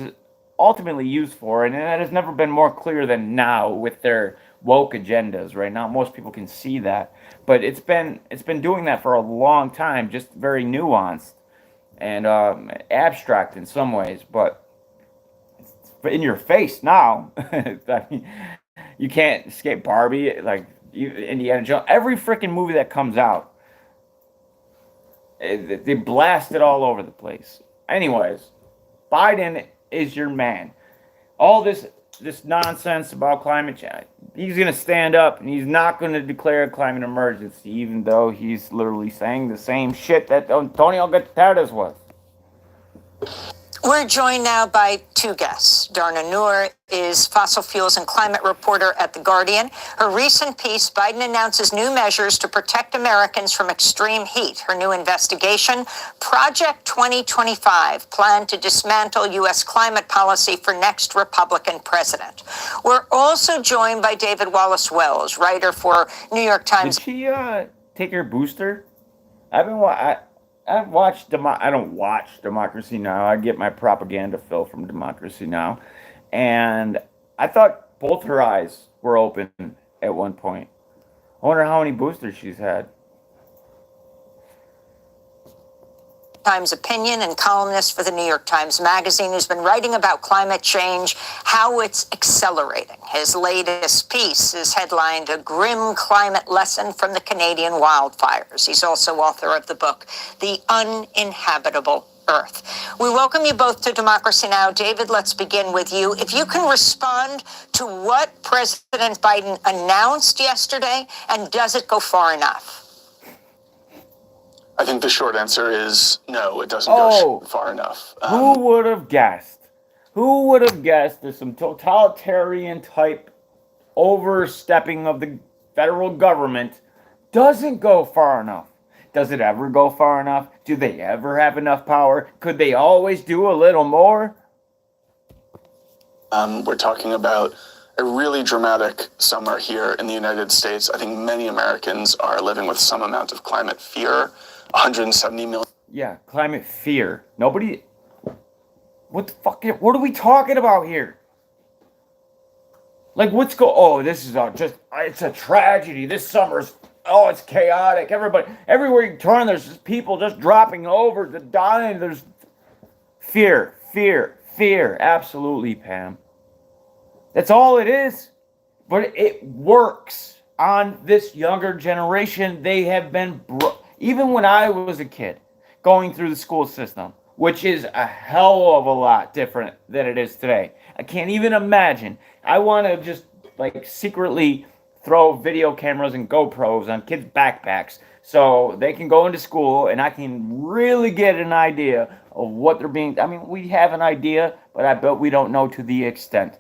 ultimately used for. And that has never been more clear than now with their woke agendas. Right now, most people can see that, but it's been doing that for a long time, just very nuanced and abstract in some ways, but it's in your face now. I mean, you can't escape Barbie, like Indiana Jones. Every freaking movie that comes out, they blast it all over the place. Anyways, Biden is your man. All this nonsense about climate change, he's going to stand up and he's not going to declare a climate emergency, even though he's literally saying the same shit that Antonio Guterres was. We're joined now by two guests. Darna Noor is fossil fuels and climate reporter at The Guardian. Her recent piece, Biden announces new measures to protect Americans from extreme heat. Her new investigation, Project 2025, plan to dismantle U.S. climate policy for next Republican president. We're also joined by David Wallace Wells, writer for New York Times. Did she take her booster? I've watched, I don't watch Democracy Now! I get my propaganda fill from Democracy Now! And I thought both her eyes were open at one point. I wonder how many boosters she's had. Times opinion and columnist for the New York Times Magazine, who's been writing about climate change, how it's accelerating. His latest piece is headlined "A Grim Climate Lesson from the Canadian Wildfires." He's also author of the book, The Uninhabitable Earth. We welcome you both to Democracy Now! David, let's begin with you. If you can respond to what President Biden announced yesterday, and does it go far enough? I think the short answer is no, it doesn't go far enough. Who would have guessed? Who would have guessed that some totalitarian type overstepping of the federal government doesn't go far enough? Does it ever go far enough? Do they ever have enough power? Could they always do a little more? We're talking about a really dramatic summer here in the United States. I think many Americans are living with some amount of climate fear. 170 million. Yeah, climate fear. Nobody. What the fuck? What are we talking about here? Like, oh, this is it's a tragedy. This summer's, it's chaotic. Everywhere you turn, there's just people just dropping over, dying. There's fear. Absolutely, Pam. That's all it is. But it works on this younger generation. They have been even when I was a kid, going through the school system, which is a hell of a lot different than it is today. I can't even imagine. I want to just secretly throw video cameras and GoPros on kids' backpacks so they can go into school and I can really get an idea of what they're being. I mean, we have an idea, but I bet we don't know to the extent.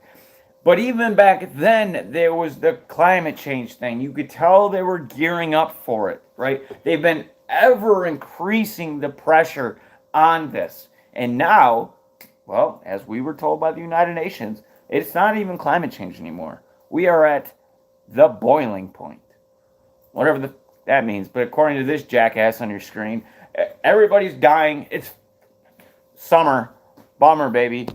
But even back then, there was the climate change thing. You could tell they were gearing up for it, right? They've been ever increasing the pressure on this. And now, well, as we were told by the United Nations, it's not even climate change anymore. We are at the boiling point. Whatever that means. But according to this jackass on your screen, everybody's dying. It's summer. Bummer, baby.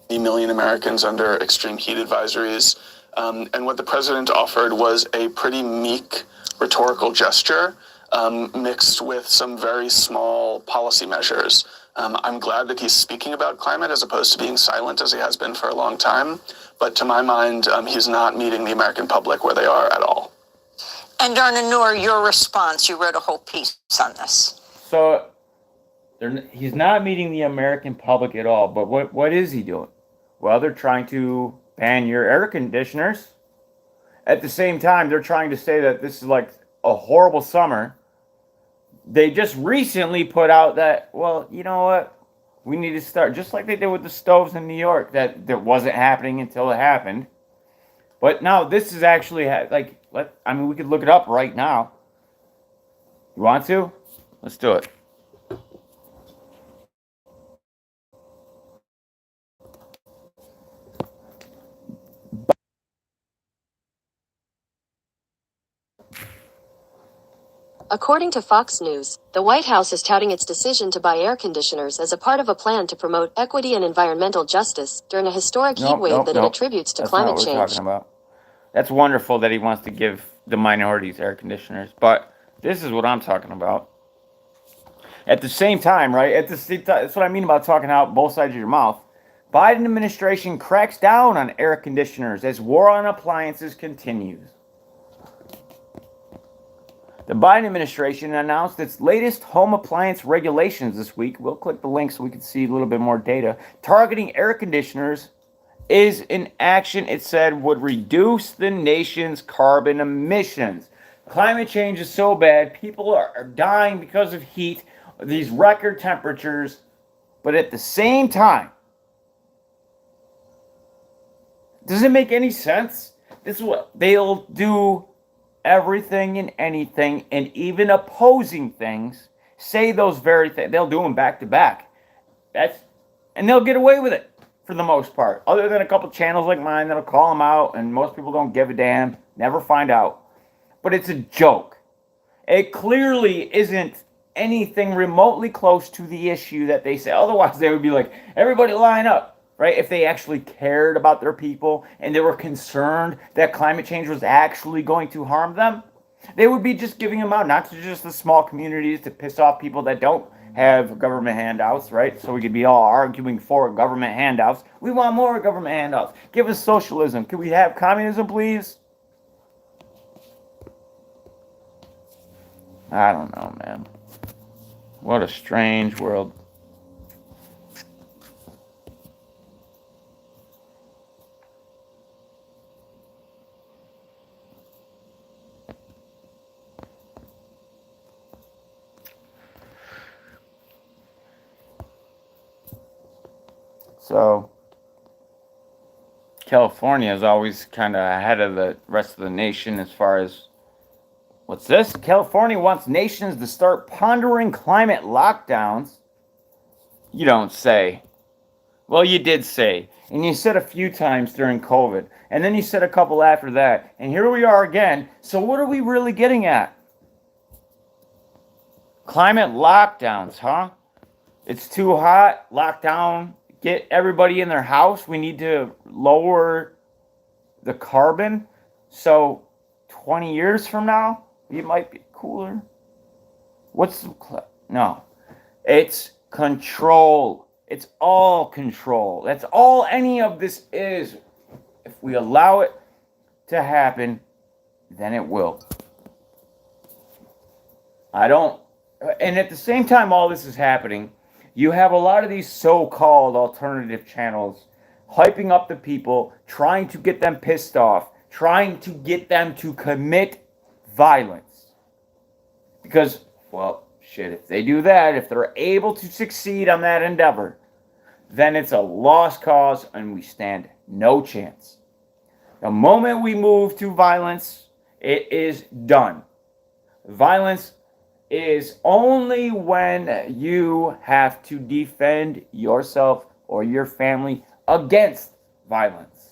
Million Americans under extreme heat advisories. And what the president offered was a pretty meek rhetorical gesture mixed with some very small policy measures. I'm glad that he's speaking about climate as opposed to being silent as he has been for a long time. But to my mind, he's not meeting the American public where they are at all. And Darna Noor, your response, you wrote a whole piece on this. So he's not meeting the American public at all. But what is he doing? Well, they're trying to ban your air conditioners. At the same time, they're trying to say that this is like a horrible summer. They just recently put out that, well, you know what? We need to start, just like they did with the stoves in New York, that wasn't happening until it happened. But now this is actually, we could look it up right now. You want to? Let's do it. According to Fox News, the White House is touting its decision to buy air conditioners as a part of a plan to promote equity and environmental justice during a historic heat wave that it attributes to climate change. That's not what we're talking about. That's wonderful that he wants to give the minorities air conditioners, but this is what I'm talking about. At the same time, right? That's what I mean about talking out both sides of your mouth. Biden administration cracks down on air conditioners as war on appliances continues. The Biden administration announced its latest home appliance regulations this week. We'll click the link so we can see a little bit more data. Targeting air conditioners is an action it said would reduce the nation's carbon emissions. Climate change is so bad. People are dying because of heat, these record temperatures. But at the same time, does it make any sense? This is what they'll do. Everything and anything, and even opposing things, say those very things. They'll do them back to back. And they'll get away with it for the most part. Other than a couple channels like mine that'll call them out, and most people don't give a damn, never find out. But it's a joke. It clearly isn't anything remotely close to the issue that they say. Otherwise, they would be like, everybody line up. Right? If they actually cared about their people and they were concerned that climate change was actually going to harm them, They would be just giving them out, not to just the small communities to piss off people that don't have government handouts, right? So we could be all arguing for government handouts. We want more government handouts. Give us socialism. Can we have communism, please? I don't know, man. What a strange world. So, California is always kind of ahead of the rest of the nation as far as, what's this? California wants nations to start pondering climate lockdowns. You don't say. Well, you did say. And you said a few times during COVID. And then you said a couple after that. And here we are again. So what are we really getting at? Climate lockdowns, huh? It's too hot. Lockdown. Get everybody in their house. We need to lower the carbon. So 20 years from now, it might be cooler. No. It's control. It's all control. That's all any of this is. If we allow it to happen, then it will. And at the same time all this is happening, you have a lot of these so-called alternative channels hyping up the people, trying to get them pissed off, trying to get them to commit violence. Because, well, shit, if they do that, if they're able to succeed on that endeavor, then it's a lost cause and we stand no chance. The moment we move to violence, it is done. Violence is only when you have to defend yourself or your family against violence.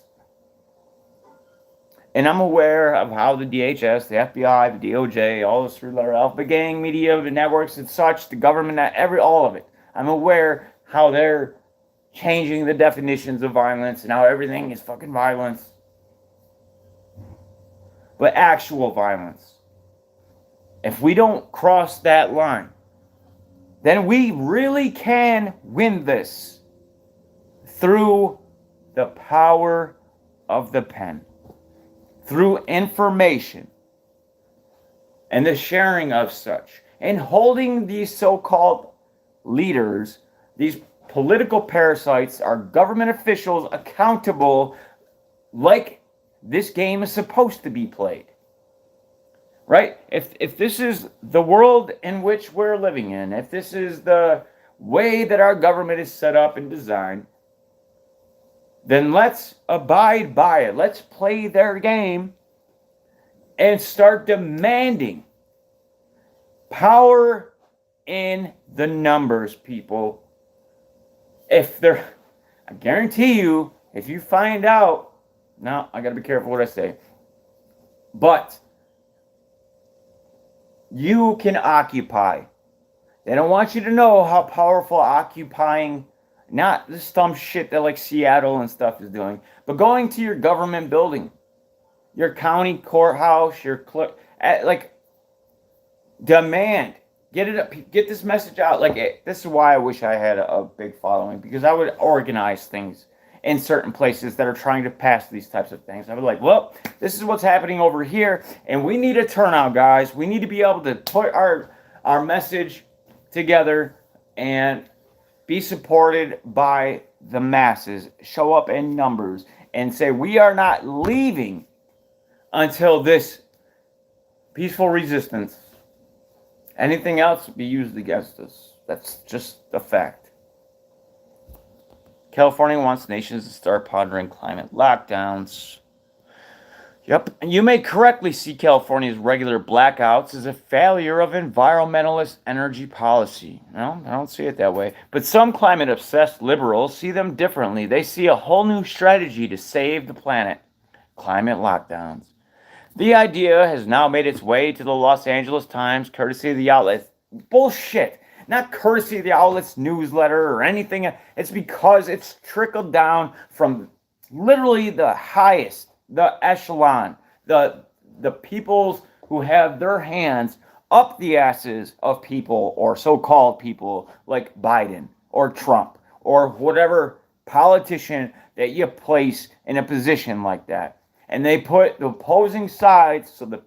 And I'm aware of how the DHS, the FBI, the DOJ, all those three-letter alphabet gang, media, the networks and such, the government, all of it. I'm aware how they're changing the definitions of violence and how everything is fucking violence. But actual violence. If we don't cross that line, then we really can win this through the power of the pen, through information and the sharing of such, and holding these so-called leaders, these political parasites, our government officials accountable like this game is supposed to be played. Right? If this is the world in which we're living in, if this is the way that our government is set up and designed, then let's abide by it. Let's play their game and start demanding power in the numbers, people. I guarantee you, if you find out, now I gotta be careful what I say, but you can occupy. They don't want you to know how powerful occupying, not this dumb shit that like Seattle and stuff is doing, but going to your government building, your county courthouse, demand, get this message out. This is why I wish I had a big following, because I would organize things in certain places that are trying to pass these types of things. I was like, well, this is what's happening over here, and we need a turnout, guys. We need to be able to put our message together and be supported by the masses, show up in numbers, and say we are not leaving until this peaceful resistance, anything else, will be used against us. That's just a fact. California wants nations to start pondering climate lockdowns. Yep, and you may correctly see California's regular blackouts as a failure of environmentalist energy policy. No, I don't see it that way. But some climate-obsessed liberals see them differently. They see a whole new strategy to save the planet: climate lockdowns. The idea has now made its way to the Los Angeles Times, courtesy of the outlet. Bullshit. Not courtesy of the outlet's newsletter or anything. It's because it's trickled down from literally the highest, the echelon, the people's who have their hands up the asses of people or so-called people like Biden or Trump or whatever politician that you place in a position like that. And they put the opposing sides, so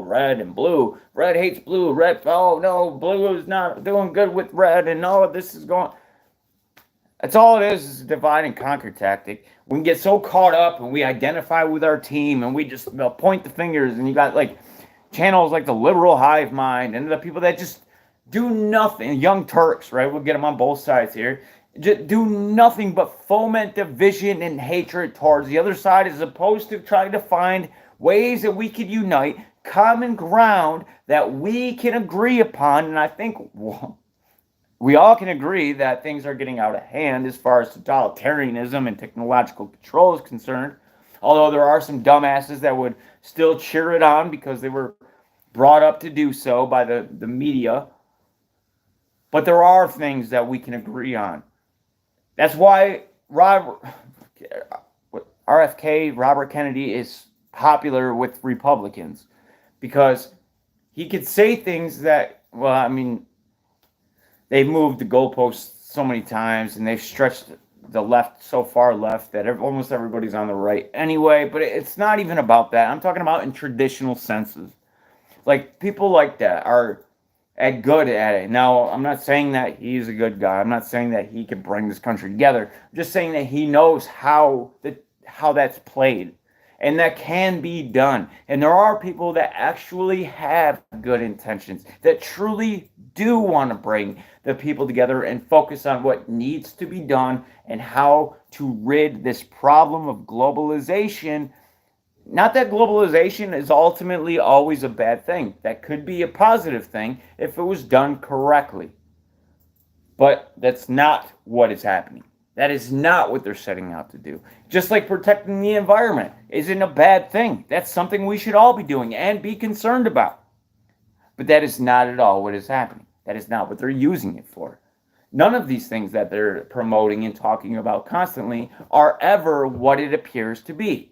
red and blue, red hates blue, red, oh no, blue is not doing good with red, and no, this is going. That's all it is a divide and conquer tactic. We can get so caught up and we identify with our team and we just point the fingers, and you got like channels like the liberal hive mind and the people that just do nothing. Young Turks, right? We'll get them on both sides here. Just do nothing but foment division and hatred towards the other side, as opposed to trying to find ways that we could unite, common ground that we can agree upon. And I think we all can agree that things are getting out of hand as far as totalitarianism and technological control is concerned. Although there are some dumbasses that would still cheer it on because they were brought up to do so by the media. But there are things that we can agree on. That's why RFK, Robert Kennedy, is popular with Republicans. Because he could say things that, they've moved the goalposts so many times and they've stretched the left so far left that almost everybody's on the right anyway. But it's not even about that. I'm talking about in traditional senses. Like, people like that are good at it. Now, I'm not saying that he's a good guy. I'm not saying that he can bring this country together. I'm just saying that he knows how that's played. And that can be done. And there are people that actually have good intentions, that truly do want to bring the people together and focus on what needs to be done and how to rid this problem of globalization. Not that globalization is ultimately always a bad thing. That could be a positive thing if it was done correctly. But that's not what is happening. That is not what they're setting out to do. Just like protecting the environment isn't a bad thing. That's something we should all be doing and be concerned about. But that is not at all what is happening. That is not what they're using it for. None of these things that they're promoting and talking about constantly are ever what it appears to be.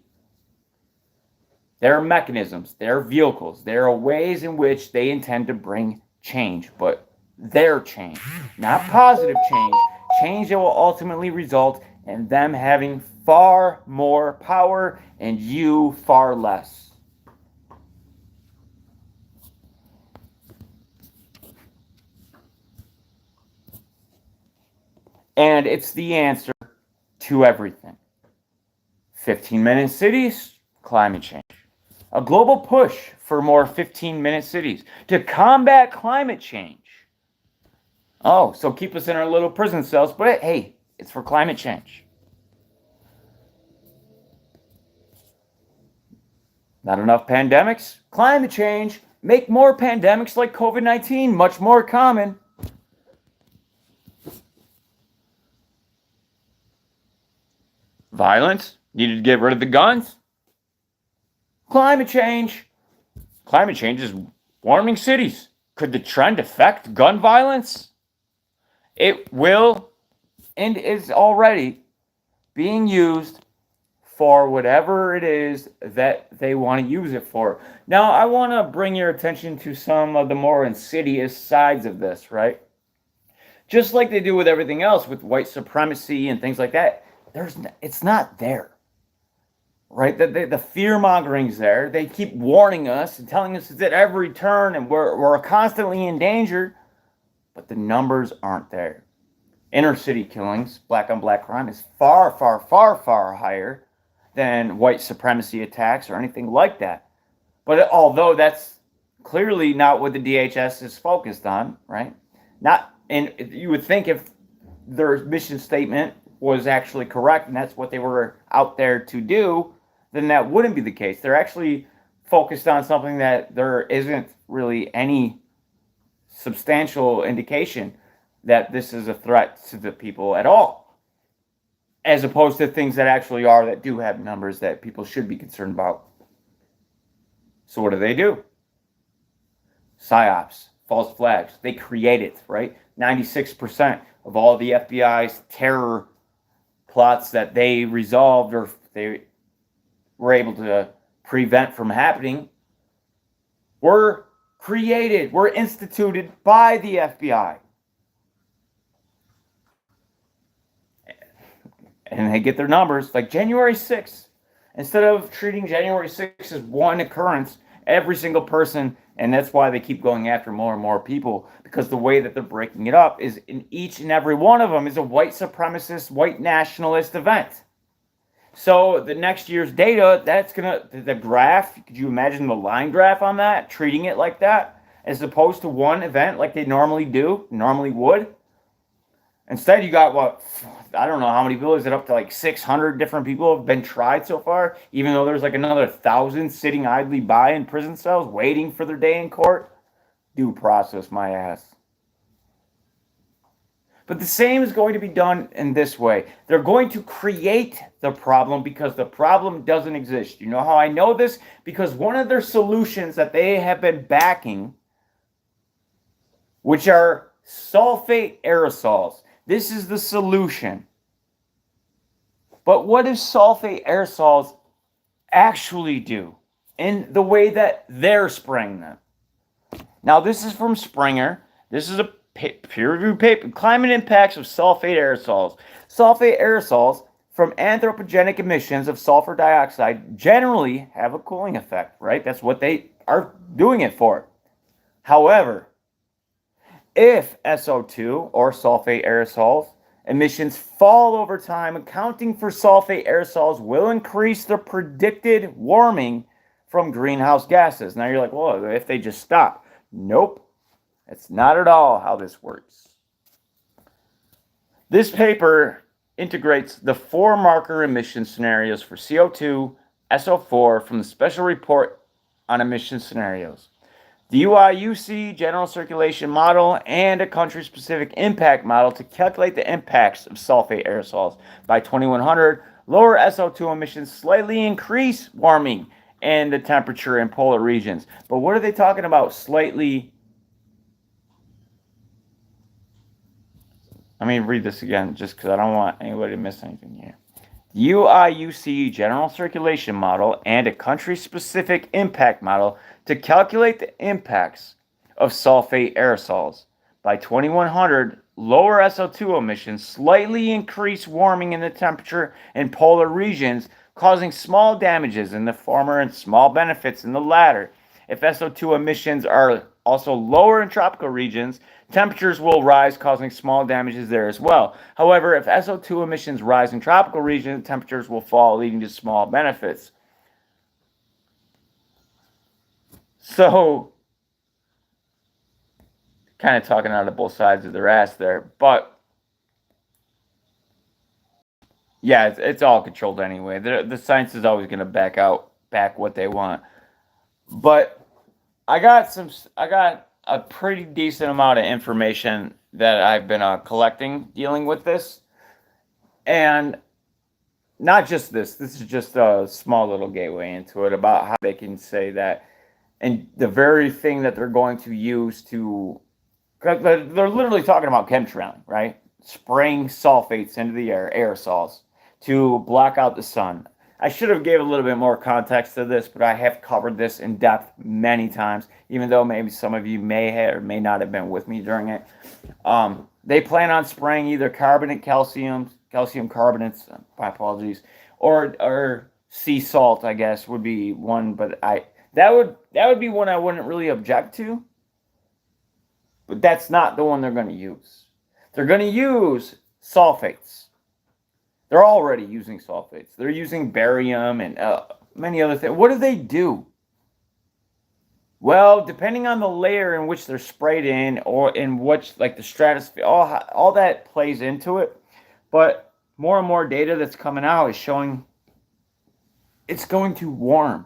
There are mechanisms, there are vehicles, there are ways in which they intend to bring change, but their change, not positive change, change that will ultimately result in them having far more power and you far less. And it's the answer to everything. 15-minute cities, climate change. A global push for more 15-minute cities to combat climate change. Oh, so keep us in our little prison cells, but hey, it's for climate change. Not enough pandemics? Climate change. Make more pandemics like COVID-19 much more common. Violence? Needed to get rid of the guns? Climate change. Climate change is warming cities. Could the trend affect gun violence? It will and is already being used for whatever it is that they want to use it for. Now, I want to bring your attention to some of the more insidious sides of this, right? Just like they do with everything else, with white supremacy and things like that. It's not there, right? The fear-mongering's there. They keep warning us and telling us it's at every turn and we're constantly in danger. But the numbers aren't there. Inner city killings, black on black crime, is far, far, far, far higher than white supremacy attacks or anything like that. But although that's clearly not what the DHS is focused on, right? And you would think if their mission statement was actually correct and that's what they were out there to do, then that wouldn't be the case. They're actually focused on something that there isn't really any substantial indication that this is a threat to the people at all, as opposed to things that actually are, that do have numbers that people should be concerned about. So what do? PSYOPs, false flags. They create it, right? 96% of all the FBI's terror plots that they resolved or they were able to prevent from happening were created, were instituted by the FBI. And they get their numbers like January 6th. Instead of treating January 6th as one occurrence, every single person, and that's why they keep going after more and more people, because the way that they're breaking it up is in each and every one of them is a white supremacist, white nationalist event. So the next year's data, that's gonna, the graph, could you imagine the line graph on that, treating it like that, as opposed to one event like they normally would? Instead, you got what, I don't know how many people, is it up to like 600 different people have been tried so far, even though there's like another 1,000 sitting idly by in prison cells waiting for their day in court? Due process, my ass. But the same is going to be done in this way. They're going to create the problem because the problem doesn't exist. You know how I know this? Because one of their solutions that they have been backing, which are sulfate aerosols. This is the solution. But what do sulfate aerosols actually do in the way that they're spraying them? Now, this is from Springer. This is a peer-reviewed paper, Climate Impacts of Sulfate Aerosols. Sulfate aerosols from anthropogenic emissions of sulfur dioxide generally have a cooling effect, right? That's what they are doing it for. However, if SO2 or sulfate aerosols emissions fall over time, accounting for sulfate aerosols will increase the predicted warming from greenhouse gases. Now you're like, well, if they just stop. Nope. That's not at all how this works. This paper integrates the 4 marker emission scenarios for CO2, SO4 from the Special Report on Emission Scenarios, the UIUC General Circulation Model, and a country-specific impact model to calculate the impacts of sulfate aerosols. By 2100, lower SO2 emissions slightly increase warming and the temperature in polar regions. But what are they talking about slightly? Let me read this again just because I don't want anybody to miss anything here. UIUC General Circulation Model and a country-specific impact model to calculate the impacts of sulfate aerosols. By 2100, lower SO2 emissions slightly increase warming in the temperature in polar regions, causing small damages in the former and small benefits in the latter. If SO2 emissions are also lower in tropical regions, temperatures will rise, causing small damages there as well. However, if SO2 emissions rise in tropical regions, temperatures will fall, leading to small benefits. So, kind of talking out of both sides of their ass there. But, yeah, it's all controlled anyway. The science is always going to back what they want. But I got a pretty decent amount of information that I've been collecting dealing with this. And not just this is just a small little gateway into it about how they can say that, and the very thing that they're going to use to, they're literally talking about chemtrailing, right? Spraying sulfates into the air, aerosols, to block out the sun. I should have gave a little bit more context to this, but I have covered this in depth many times, even though maybe some of you may have or may not have been with me during it. They plan on spraying either carbonate calcium carbonates, my apologies, or sea salt, I guess, would be one, but that would be one I wouldn't really object to. But that's not the one they're going to use. They're going to use sulfates. They're already using sulfates. They're using barium and many other things. What do? Well, depending on the layer in which they're sprayed in, or in which, like the stratosphere, all that plays into it. But more and more data that's coming out is showing it's going to warm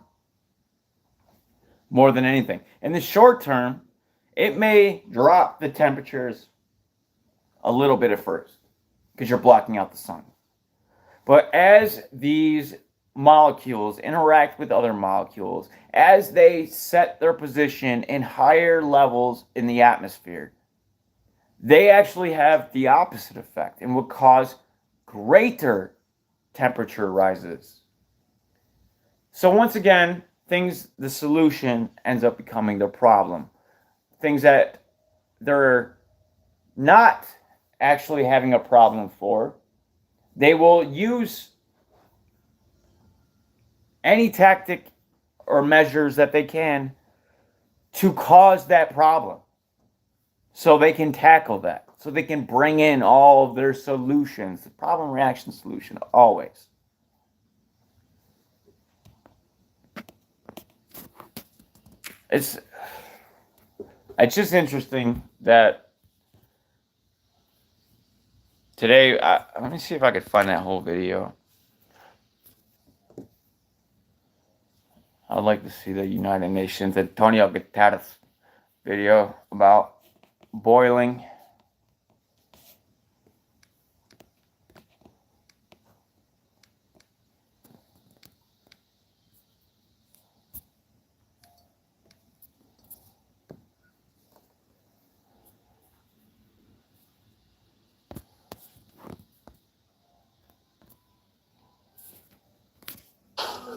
more than anything. In the short term, it may drop the temperatures a little bit at first because you're blocking out the sun. But as these molecules interact with other molecules, as they set their position in higher levels in the atmosphere, they actually have the opposite effect and will cause greater temperature rises. So once again, the solution ends up becoming the problem. Things that they're not actually having a problem for, they will use any tactic or measures that they can to cause that problem so they can tackle that, so they can bring in all of their solutions, the problem reaction solution, always. It's just interesting that today, let me see if I could find that whole video. I'd like to see the United Nations Antonio Guterres video about boiling.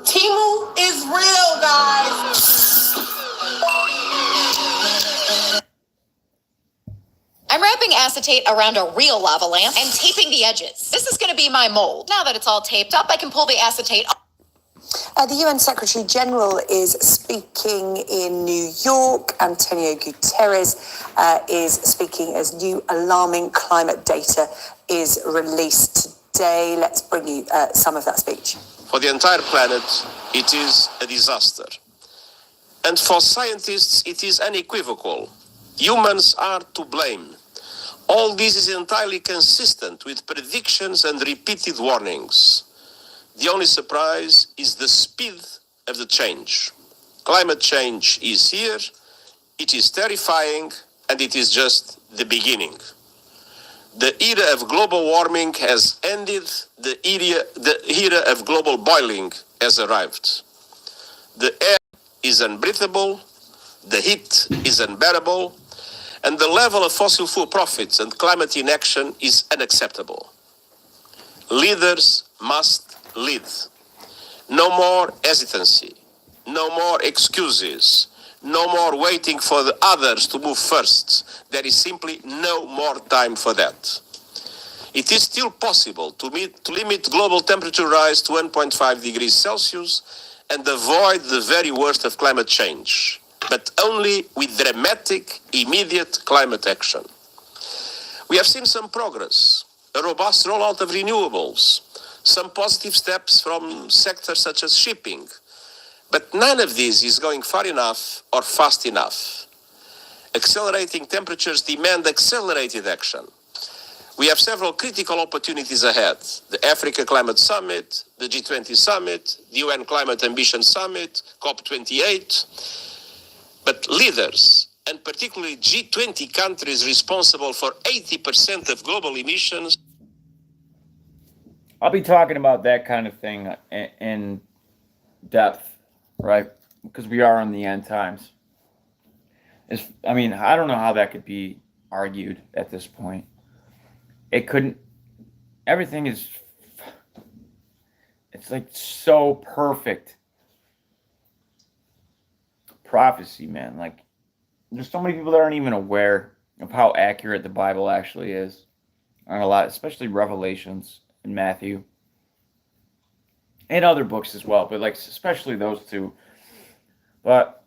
Timu is real, guys. I'm wrapping acetate around a real lava lamp and taping the edges. This is going to be my mold. Now that it's all taped up, I can pull the acetate off. The UN Secretary General is speaking in New York. Antonio Guterres is speaking as new alarming climate data is released today. Let's bring you some of that speech. For the entire planet, it is a disaster. And for scientists, it is unequivocal. Humans are to blame. All this is entirely consistent with predictions and repeated warnings. The only surprise is the speed of the change. Climate change is here, it is terrifying, and it is just the beginning. The era of global warming has ended, the era of global boiling has arrived. The air is unbreathable, the heat is unbearable, and the level of fossil fuel profits and climate inaction is unacceptable. Leaders must lead. No more hesitancy, no more excuses, no more waiting for the others to move first. There is simply no more time for that. It is still possible to limit global temperature rise to 1.5 degrees Celsius and avoid the very worst of climate change, but only with dramatic, immediate climate action. We have seen some progress, a robust rollout of renewables, some positive steps from sectors such as shipping, but none of this is going far enough or fast enough. Accelerating temperatures demand accelerated action. We have several critical opportunities ahead. The Africa Climate Summit, the G20 Summit, the UN Climate Ambition Summit, COP28. But leaders, and particularly G20 countries responsible for 80% of global emissions. I'll be talking about that kind of thing in depth, right? Because we are in the end times. I don't know how that could be argued at this point. It couldn't. Everything is. It's like so perfect. Prophecy, man. Like, there's so many people that aren't even aware of how accurate the Bible actually is on a lot, especially Revelations and Matthew and other books as well, but like especially those two. But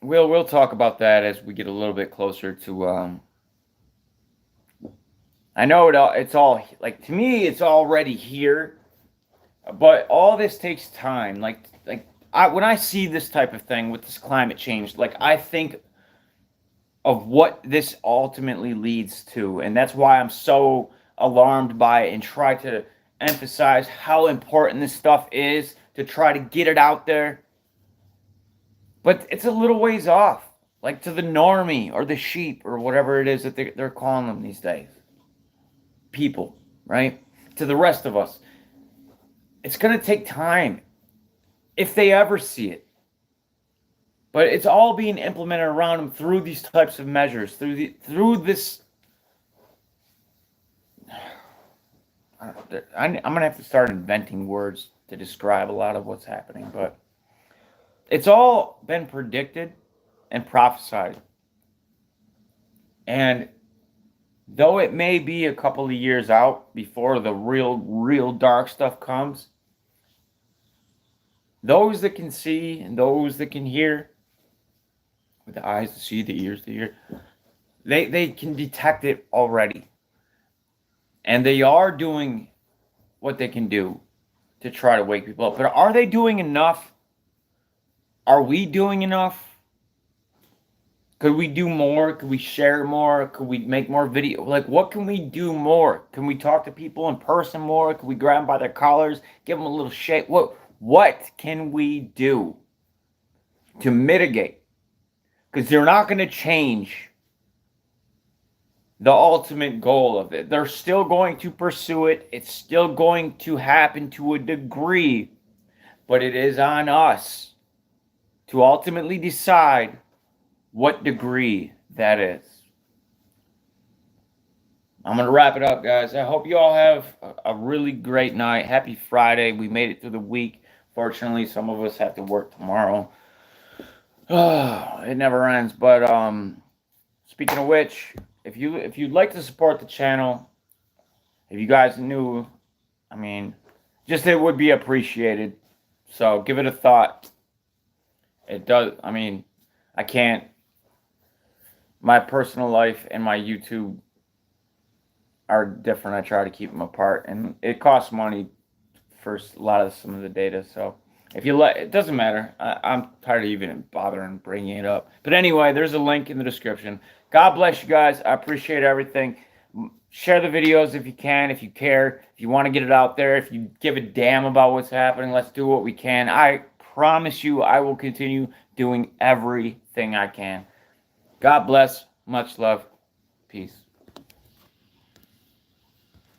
we'll talk about that as we get a little bit closer to. I know it's all like, to me it's already here, but all this takes time. When I see this type of thing with this climate change, like I think of what this ultimately leads to, and that's why I'm so alarmed by it and try to emphasize how important this stuff is to try to get it out there. But it's a little ways off, like to the normie or the sheep or whatever it is that they're calling them these days. People, right? To the rest of us. It's going to take time if they ever see it. But it's all being implemented around them through these types of measures, through this. I'm going to have to start inventing words to describe a lot of what's happening, but It's all been predicted and prophesied. And though it may be a couple of years out before the real dark stuff comes, those that can see and those that can hear, with the eyes to see, the ears to hear, they can detect it already. And they are doing what they can do to try to wake people up. But are they doing enough? Are we doing enough? Could we do more? Could we share more? Could we make more video? Like, what can we do more? Can we talk to people in person more? Could we grab them by their collars, give them a little shake? What can we do to mitigate? Because they're not going to change the ultimate goal of it. They're still going to pursue it. It's still going to happen to a degree. But it is on us to ultimately decide what degree that is. I'm going to wrap it up, guys. I hope you all have a really great night. Happy Friday. We made it through the week. Fortunately, some of us have to work tomorrow. It never ends. But speaking of which, if you'd like to support the channel, if you guys knew, I mean, just it would be appreciated. So give it a thought. It does. I mean, I can't. My personal life and my YouTube are different. I try to keep them apart, and it costs money for some of the data. So if you it doesn't matter. I'm tired of even bothering bringing it up. But anyway, there's a link in the description. God bless you guys. I appreciate everything. Share the videos if you can, if you care, if you want to get it out there, if you give a damn about what's happening. Let's do what we can. I promise you, I will continue doing everything I can. God bless. Much love. Peace.